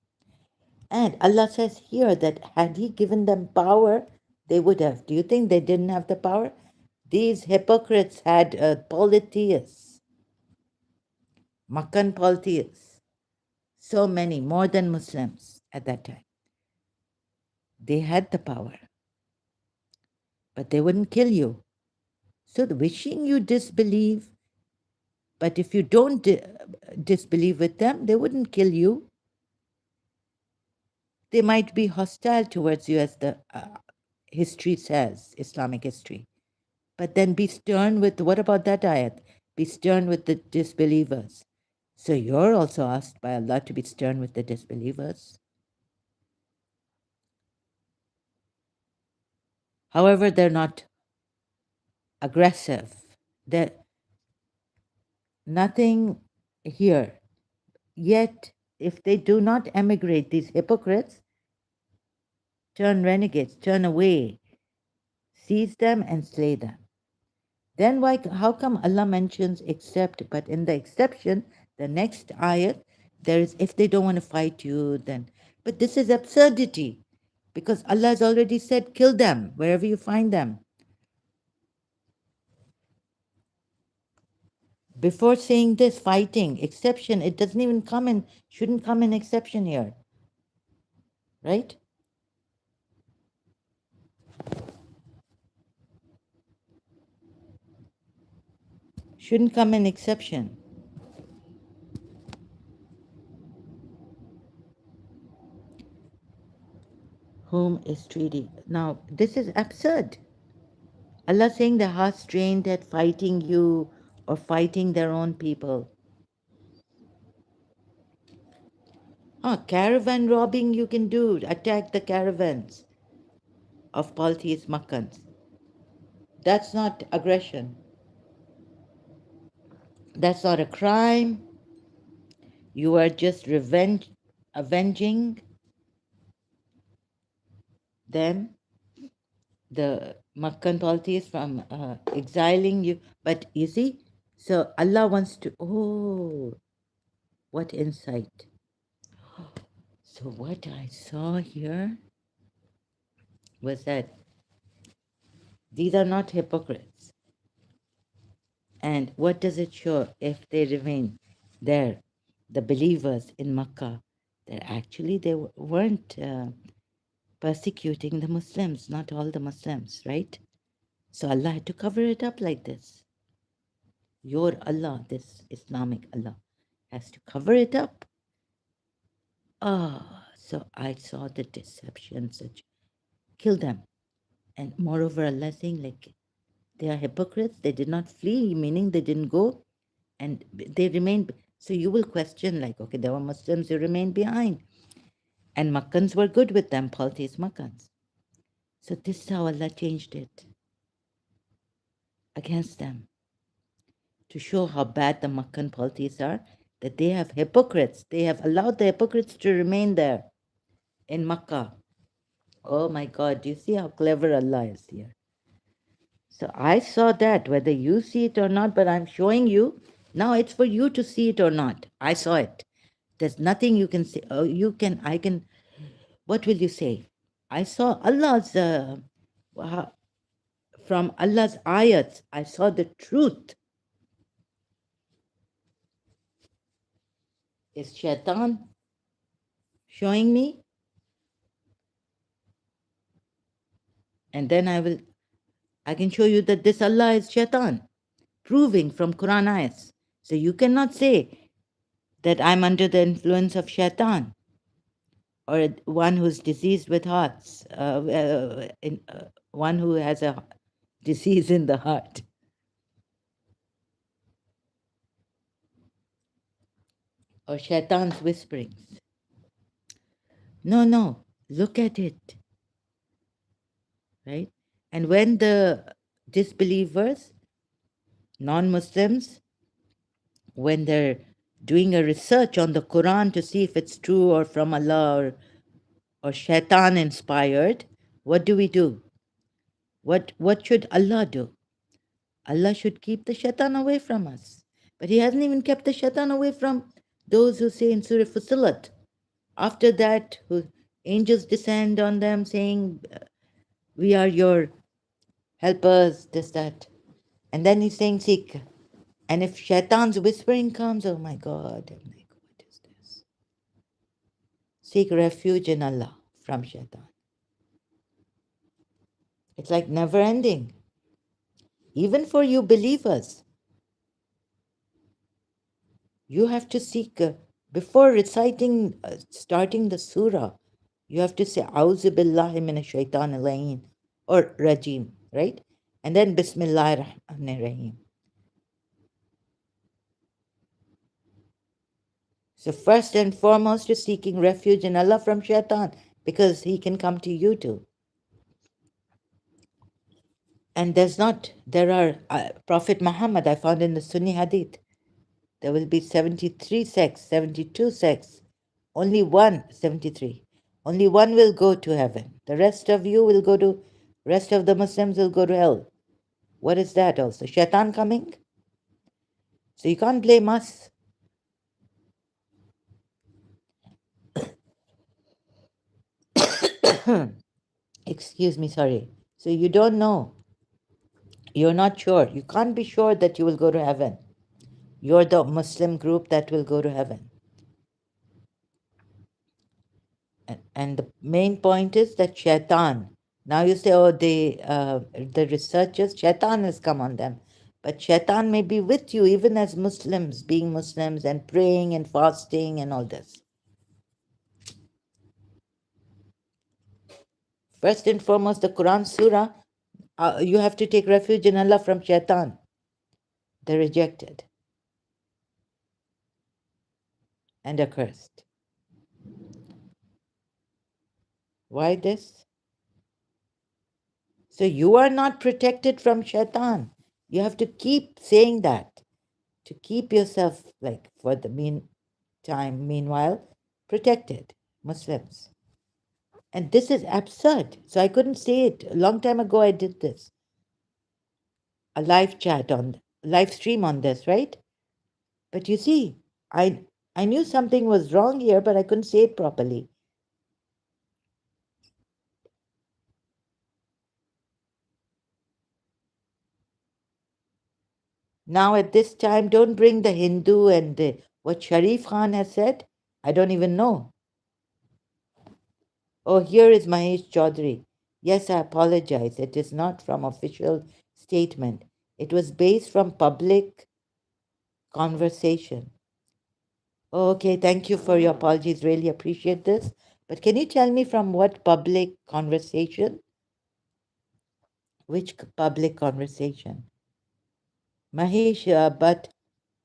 And Allah says here that had He given them power, they would have. Do you think they didn't have the power? These hypocrites had polytheists, Makkan polytheists, so many, more than Muslims at that time. They had the power, but they wouldn't kill you. So wishing you disbelieve, but if you don't disbelieve with them, they wouldn't kill you. They might be hostile towards you, as the history says, Islamic history. But then be stern with, what about that ayat? Be stern with the disbelievers. So you're also asked by Allah to be stern with the disbelievers. However, they're not aggressive. They're nothing here. Yet, if they do not emigrate, these hypocrites turn renegades, turn away, seize them and slay them. Then how come Allah mentions except, but in the exception, the next ayat, there is, if they don't want to fight you, then, but this is absurdity, because Allah has already said, kill them wherever you find them. Before saying this, fighting, exception, it doesn't even shouldn't come in exception here, right? Shouldn't come in exception. Whom is treaty? Now, this is absurd. Allah saying the heart's trained at fighting you or fighting their own people. Oh, caravan robbing you can do, attack the caravans. of polytheist Makkans. That's not aggression. That's not a crime. You are just avenging them, the Makkan polytheists, from exiling you. But you see, so Allah wants to, oh, what insight. So what I saw here was that these are not hypocrites. And what does it show if they remain there, the believers in Makkah, that actually they weren't persecuting the Muslims, not all the Muslims, right? So Allah had to cover it up like this. Your Allah, this Islamic Allah, has to cover it up. So I saw the deception, such kill them. And moreover, Allah saying, like, they are hypocrites, they did not flee, meaning they didn't go, and they remained. So you will question, like, okay, there were Muslims who remained behind, and Makkans were good with them, polytheist Makkans. So this is how Allah changed it against them, to show how bad the Makkan polytheists are, that they have hypocrites. They have allowed the hypocrites to remain there in Makkah. Oh my God, do you see how clever Allah is here? So I saw that, whether you see it or not, but I'm showing you. Now it's for you to see it or not. I saw it. There's nothing you can say. Oh, I can. What will you say? I saw Allah's, from Allah's ayats, I saw the truth. Is shaitan showing me? And then I can show you that this Allah is shaitan, proving from Quran ayats. So you cannot say that I'm under the influence of shaitan, or one who's diseased with hearts, one who has a disease in the heart. Or shaitan's whisperings. No, look at it, right? And when the disbelievers, non-Muslims, when they're doing a research on the Quran to see if it's true or from Allah or shaitan inspired, what do? What should Allah do? Allah should keep the shaitan away from us. But He hasn't even kept the shaitan away from those who say in Surah Fusilat. After that, angels descend on them saying, we are your helpers, this, that. And then He's saying, seek. And if shaitan's whispering comes, oh my God, I'm like, what is this? Seek refuge in Allah from shaitan. It's like never ending. Even for you believers, you have to seek, before reciting, starting the surah, you have to say, Auzu billahi minash shaitan alayhim, or Rajim, right? And then Bismillah Rahman Rahim. So first and foremost, you're seeking refuge in Allah from shaitan, because he can come to you too. And there are, Prophet Muhammad, I found in the Sunni Hadith, there will be 73 sects, 72 sects. Only one, 73. Only one will go to heaven. The rest of you will rest of the Muslims will go to hell. What is that also? Shaitan coming? So you can't blame us. Excuse me, sorry. So you don't know. You're not sure. You can't be sure that you will go to heaven. You're the Muslim group that will go to heaven. And the main point is that shaitan. Now you say, oh, the researchers, shaitan has come on them. But shaitan may be with you even as Muslims, being Muslims and praying and fasting and all this. First and foremost, the Quran Surah, you have to take refuge in Allah from shaitan, the rejected and accursed. Why this? So you are not protected from shaitan. You have to keep saying that to keep yourself, like, for the meanwhile, protected. Muslims. And this is absurd. So I couldn't say it. A long time ago, I did this. A live stream on this, right? But you see, I I knew something was wrong here, but I couldn't say it properly. Now at this time, don't bring the Hindu and what Sharif Khan has said. I don't even know. Oh, here is Mahesh Chaudhary. Yes, I apologize. It is not from official statement. It was based from public conversation. Oh, okay, thank you for your apologies. Really appreciate this. But can you tell me from what public conversation? Which public conversation? Mahesh,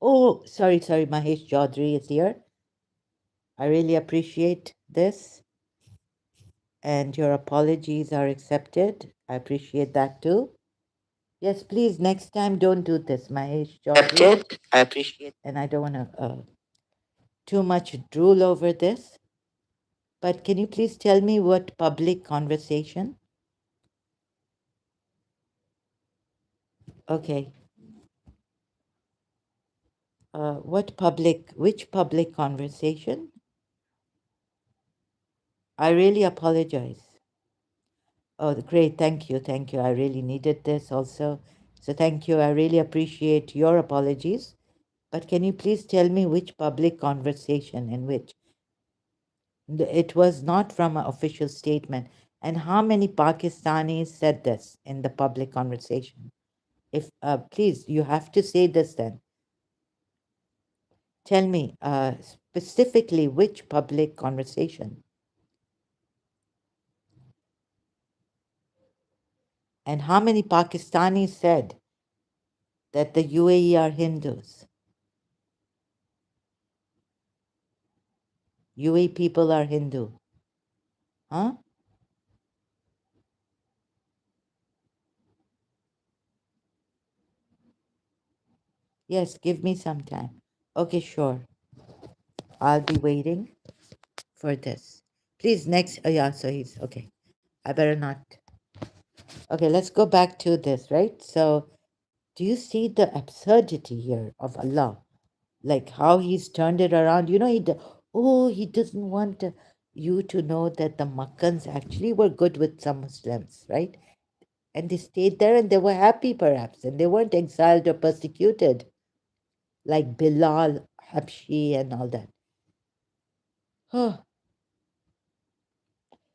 oh, sorry, Mahesh Chaudhary is here. I really appreciate this, and your apologies are accepted. I appreciate that too. Yes, please, next time don't do this, Mahesh Chaudhary. Accepted. I appreciate. And I don't want to too much drool over this, but can you please tell me what public conversation? Okay. Which public conversation? I really apologize. Oh, great. Thank you. Thank you. I really needed this also. So thank you. I really appreciate your apologies. But can you please tell me which public conversation in which it was not from an official statement? And how many Pakistanis said this in the public conversation? If please, you have to say this then. Tell me specifically which public conversation and how many Pakistanis said that the UAE are Hindus. UAE people are Hindu. Huh? Yes, give me some time. Okay, sure. I'll be waiting for this. Please, next. Oh, yeah, so he's okay. I better not. Okay, let's go back to this, right? So, do you see the absurdity here of Allah? Like how he's turned it around. He doesn't want you to know that the Makkans actually were good with some Muslims, right? And they stayed there and they were happy, perhaps, and they weren't exiled or persecuted like Bilal, Habshi, and all that. Oh,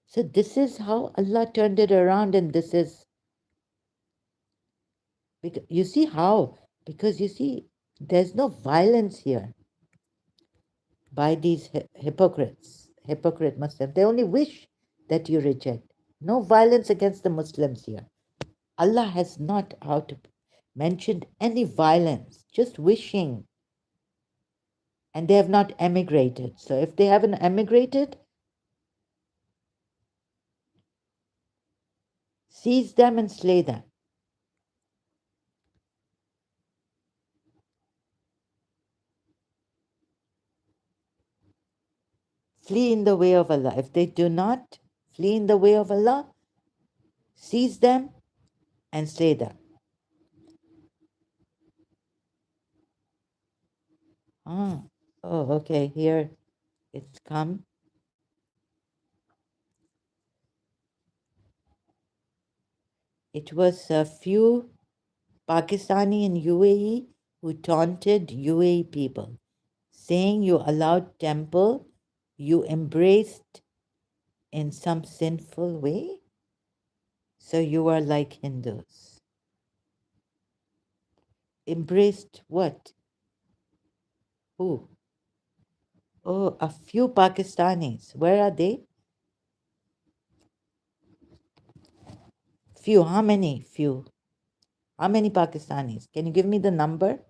so this is how Allah turned it around, and this is because you see how, because you see, there's no violence here by these hypocrite Muslims. They only wish that you reject. No violence against the Muslims here. Allah has not mentioned any violence, just wishing. And they have not emigrated. So if they haven't emigrated, seize them and slay them. Flee in the way of Allah. If they do not flee in the way of Allah, seize them and slay them. Ah, oh, okay. Here it's come. It was a few Pakistani in UAE who taunted UAE people, saying you allowed temple, you embraced in some sinful way, so you are like Hindus. Embraced what? Who? Oh, a few Pakistanis. Where are they? Few. How many? Few. How many Pakistanis? Can you give me the number?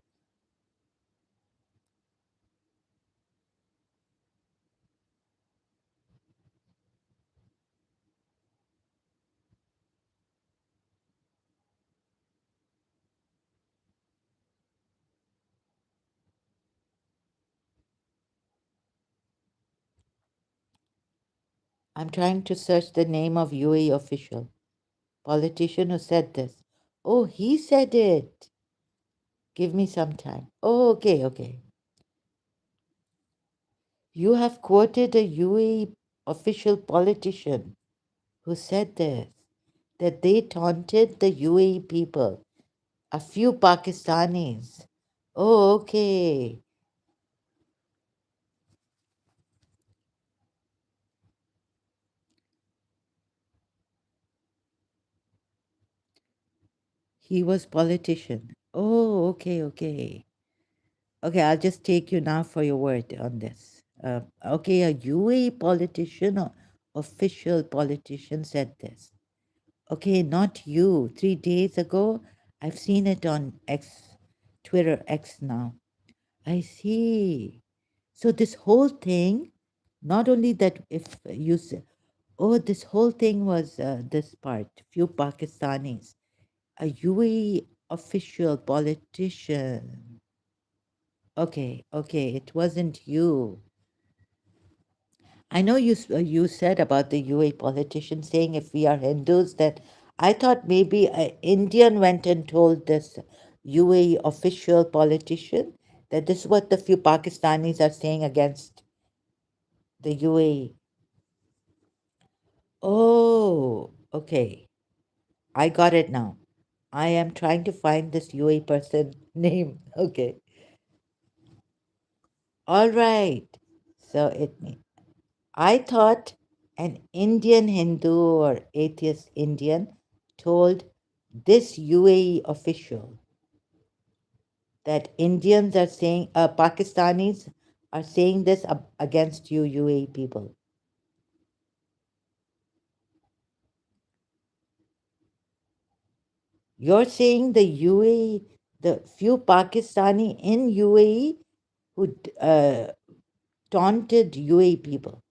I'm trying to search the name of UAE official, politician who said this. Oh, he said it. Give me some time. Oh, okay, okay. You have quoted a UAE official politician who said this, that they taunted the UAE people, a few Pakistanis. Oh, okay. He was politician. Oh, okay, okay. Okay, I'll just take you now for your word on this. Okay, a UAE politician or official politician said this. Okay, not you. 3 days ago, I've seen it on X, Twitter X now. I see. So this whole thing, not only that, if you say, oh, this whole thing was this part, few Pakistanis, a UAE official politician. Okay, okay, it wasn't you. I know you said about the UAE politician saying if we are Hindus, that I thought maybe an Indian went and told this UAE official politician that this is what the few Pakistanis are saying against the UAE. Oh, okay. I got it now. I am trying to find this UAE person name. Okay. All right. So I thought an Indian Hindu or atheist Indian told this UAE official that Indians are saying, Pakistanis are saying this against you, UAE people. You're saying the UAE, the few Pakistani in UAE who taunted UAE people.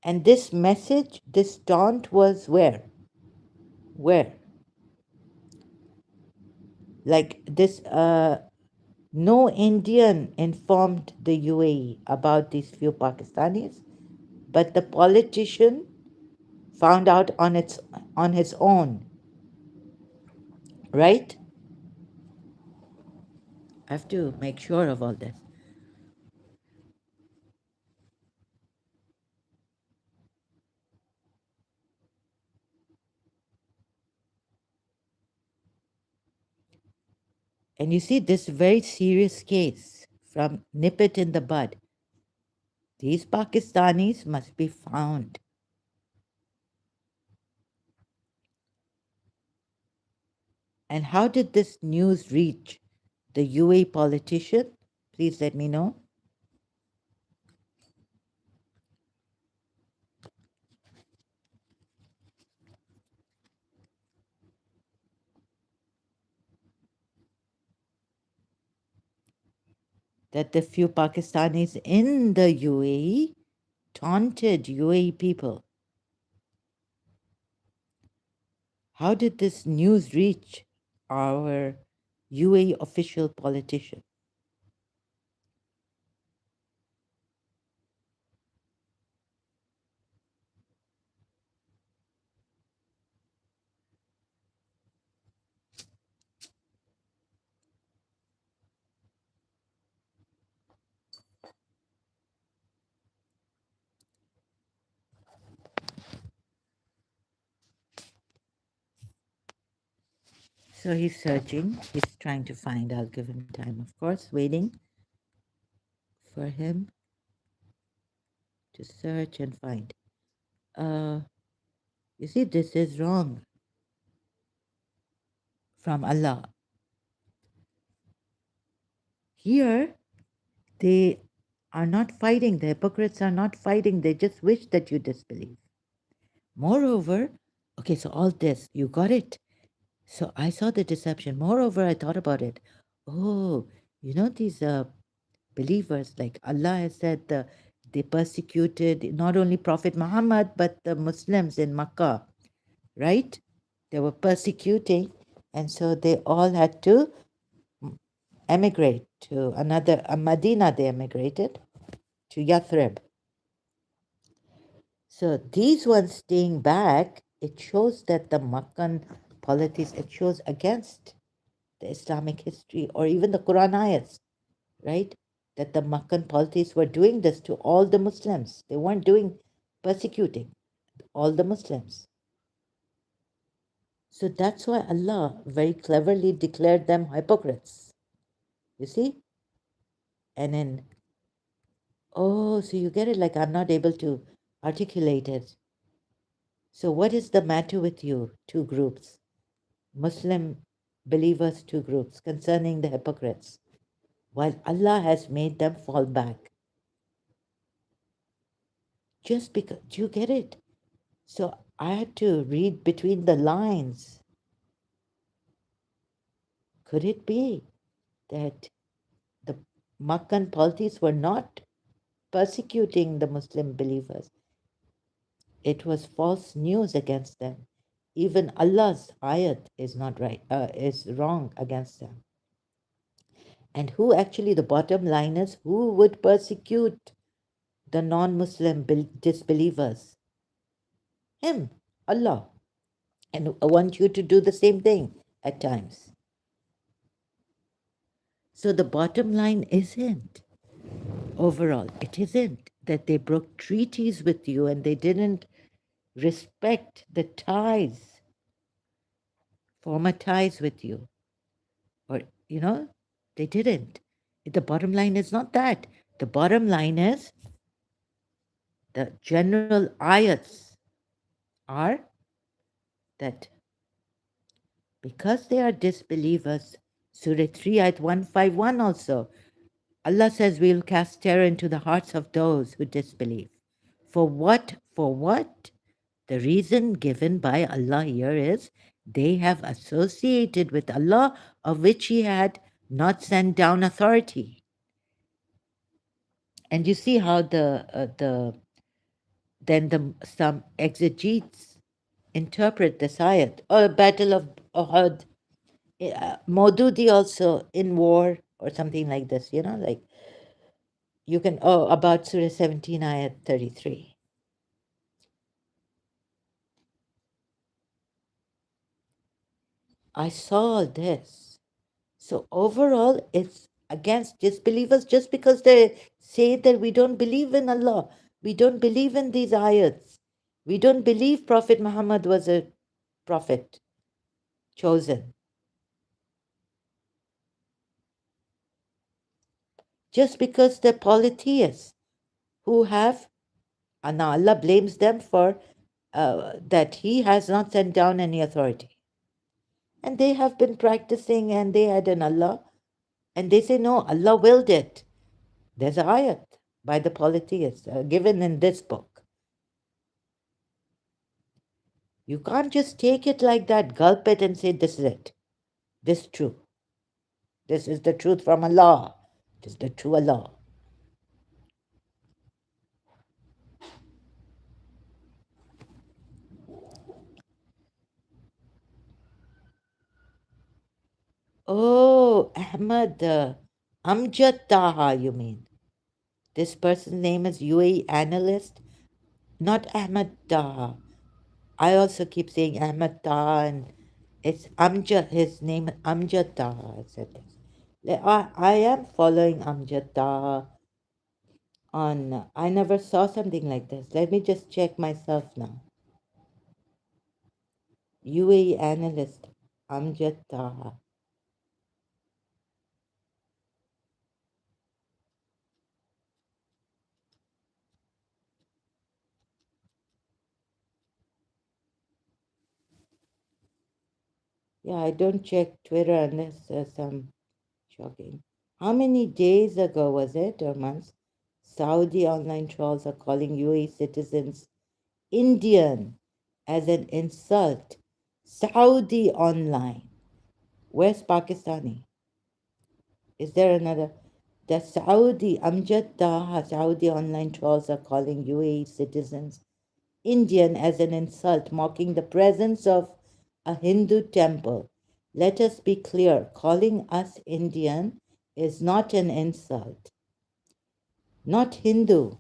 And this message, this taunt was where? Where? Like this, no Indian informed the UAE about these few Pakistanis, but the politician found out on his own, right? I have to make sure of all this. And you see, this very serious case from nip it in the bud. These Pakistanis must be found. And how did this news reach the UAE politician? Please let me know. That the few Pakistanis in the UAE taunted UAE people. How did this news reach our UAE official politician? So he's searching, he's trying to find. I'll give him time, of course, waiting for him to search and find. Uh, you see, this is wrong from Allah. Here, they are not fighting, the hypocrites are not fighting, they just wish that you disbelieve. Moreover, okay, so all this, you got it. So I saw the deception. Moreover, I thought about it. Oh, these believers, like Allah has said, they persecuted not only Prophet Muhammad, but the Muslims in Makkah, right? They were persecuting, and so they all had to emigrate to another, Medina, they emigrated to Yathrib. So these ones staying back, it shows that the Makkan polities, it shows against the Islamic history or even the Quran ayats, right? That the Makkan polities were doing this to all the Muslims. They weren't doing persecuting all the Muslims. So that's why Allah very cleverly declared them hypocrites. You see? And then, oh, so you get it, like I'm not able to articulate it. So, what is the matter with you, two groups? Muslim believers, two groups, concerning the hypocrites, while Allah has made them fall back. Just because, do you get it? So, I had to read between the lines. Could it be that the Makkan polities were not persecuting the Muslim believers? It was false news against them. Even Allah's ayat is not right, is wrong against them. And who actually, the bottom line is, who would persecute the non-Muslim disbelievers? Him, Allah. And I want you to do the same thing at times. So the bottom line isn't, overall, it isn't that they broke treaties with you and they didn't respect the ties, former ties with you. Or, they didn't. The bottom line is not that. The bottom line is the general ayats are that because they are disbelievers, Surah 3, ayat 151 also, Allah says we'll cast terror into the hearts of those who disbelieve. For what? For what? The reason given by Allah here is they have associated with Allah of which He had not sent down authority. And you see how some exegetes interpret this ayat. Or Battle of Uhud, Maududi also in war or something like this, like you can, about Surah 17, ayat 33. I saw this. So overall, it's against disbelievers just because they say that we don't believe in Allah. We don't believe in these ayats. We don't believe Prophet Muhammad was a prophet chosen. Just because they're polytheists who have, and Allah blames them for that He has not sent down any authority. And they have been practicing and they had an Allah. And they say, no, Allah willed it. There's an ayat by the polytheists given in this book. You can't just take it like that, gulp it and say, this is it. This is true. This is the truth from Allah. This is the true Allah. Oh, Ahmad, Amjad Taha, you mean? This person's name is UAE analyst, not Ahmad Taha. I also keep saying Ahmad Taha, and it's Amjad, his name is Amjad Taha. I said this. I am following Amjad Taha on, I never saw something like this. Let me just check myself now. UAE analyst Amjad Taha. Yeah, I don't check Twitter unless there's some shocking. How many days ago was it, or months? Saudi online trolls are calling UAE citizens Indian as an insult. Saudi online. Where's Pakistani? Is there another? The Saudi, Amjad Taha, Saudi online trolls are calling UAE citizens Indian as an insult, mocking the presence of a Hindu temple. Let us be clear, calling us Indian is not an insult, not Hindu.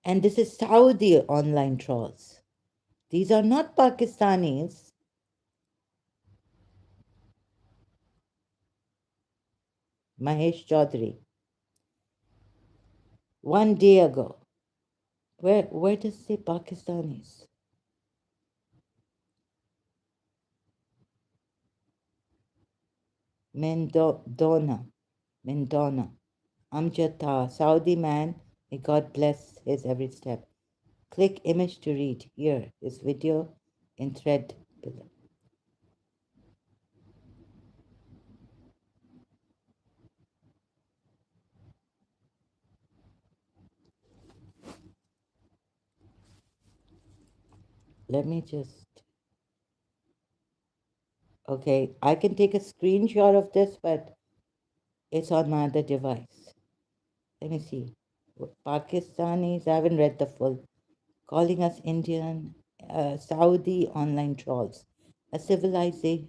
And this is Saudi online trolls. These are not Pakistanis. Mahesh Chaudhary. One day ago. Where does it say Pakistanis? Mendona. Mendona. Amjad, Saudi man. May God bless his every step. Click image to read. Here is video in thread below. Let me just. Okay, I can take a screenshot of this, but it's on my other device. Let me see. Pakistanis, I haven't read the full. Calling us Indian, Saudi online trolls. A civilization.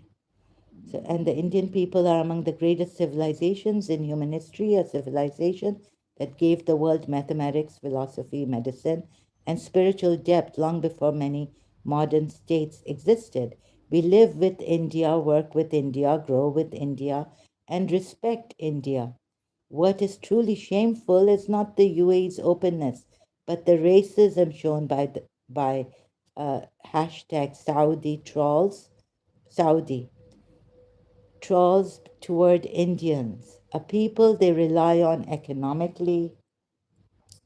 And the Indian people are among the greatest civilizations in human history, a civilization that gave the world mathematics, philosophy, medicine, and spiritual depth long before many modern states existed. We live with India, work with India, grow with India, and respect India. What is truly shameful is not the UAE's openness, but the racism shown by hashtag Saudi trolls. Saudi trolls toward Indians, a people they rely on economically,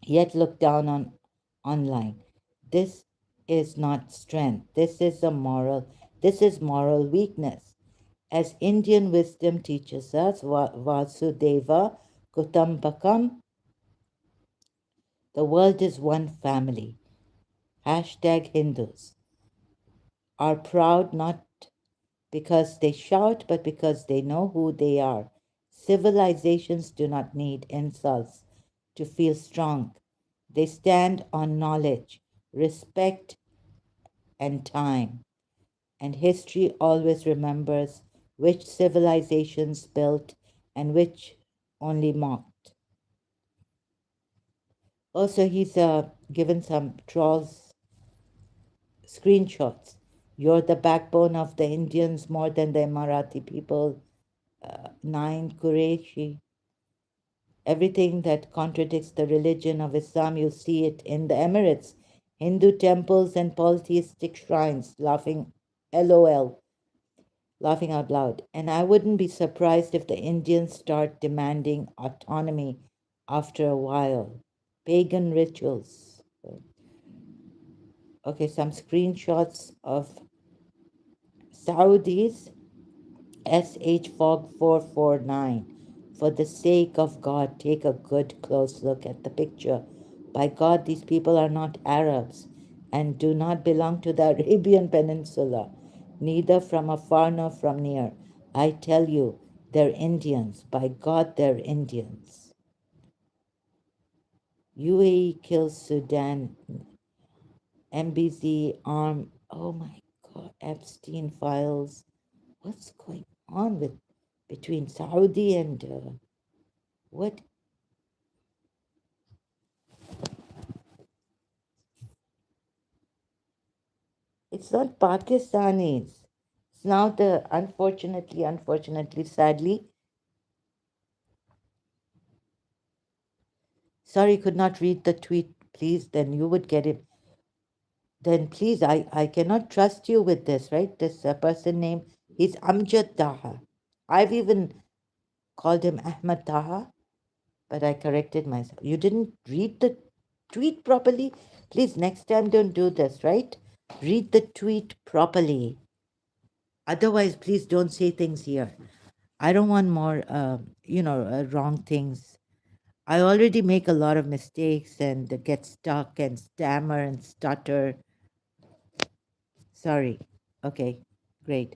yet look down on online. This is not strength. This is moral weakness. As Indian wisdom teaches us, Vasudeva Kutumbakam, the world is one family. Hashtag Hindus are proud not because they shout, but because they know who they are. Civilizations do not need insults to feel strong. They stand on knowledge, respect, and time. And history always remembers which civilizations built and which only mocked. Also, he's given some trolls screenshots. You're the backbone of the Indians more than the Marathi people. Nine Qureshi. Everything that contradicts the religion of Islam, you see it in the Emirates. Hindu temples and polytheistic shrines, LOL, laughing out loud. And I wouldn't be surprised if the Indians start demanding autonomy after a while. Pagan rituals. Okay, some screenshots of Saudis SH Fog 449. For the sake of God, take a good close look at the picture. By God, these people are not Arabs and do not belong to the Arabian Peninsula, neither from afar nor from near. I tell you, they're Indians. By God, they're Indians. UAE kills Sudan. MBZ arm. Oh my God, Epstein files. What's going on with between Saudi and what? It's not Pakistanis. It's now the unfortunately, sadly. Sorry, could not read the tweet. Please, then you would get it. Then please, I cannot trust you with this, right? This person name, he's Amjad Taha. I've even called him Ahmad Taha, but I corrected myself. You didn't read the tweet properly? Please, next time don't do this, right? Read the tweet properly. Otherwise, please don't say things here. I don't want more, wrong things. I already make a lot of mistakes and get stuck and stammer and stutter. Sorry. Okay, great.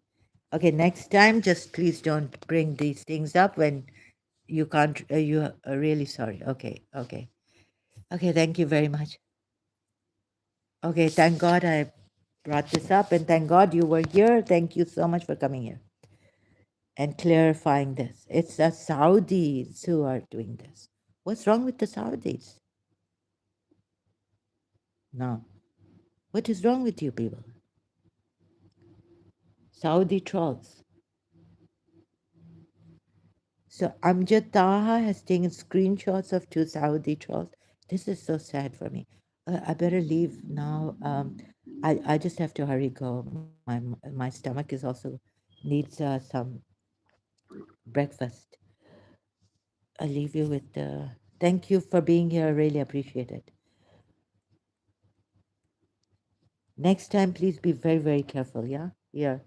Okay, next time, just please don't bring these things up when you can't, you are really sorry. Okay, okay. Okay, thank you very much. Okay, thank God I brought this up and thank God you were here. Thank you so much for coming here. and clarifying this. It's the Saudis who are doing this. What's wrong with the Saudis? No. What is wrong with you people? Saudi trolls. So Amjad Taha has taken screenshots of two Saudi trolls. This is so sad for me. I better leave now. I just have to hurry go. My stomach is also needs some breakfast. I'll leave you with. Thank you for being here. I really appreciate it. Next time, please be very, very careful. Yeah? Here.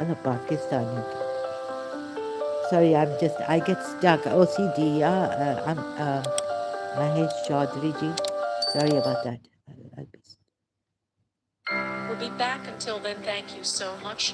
Oh, Pakistani. Sorry, I get stuck. OCD, yeah? I'm Mahesh Chaudhary ji. Sorry about that. I'll be...
We'll be back. Until then, thank you so much.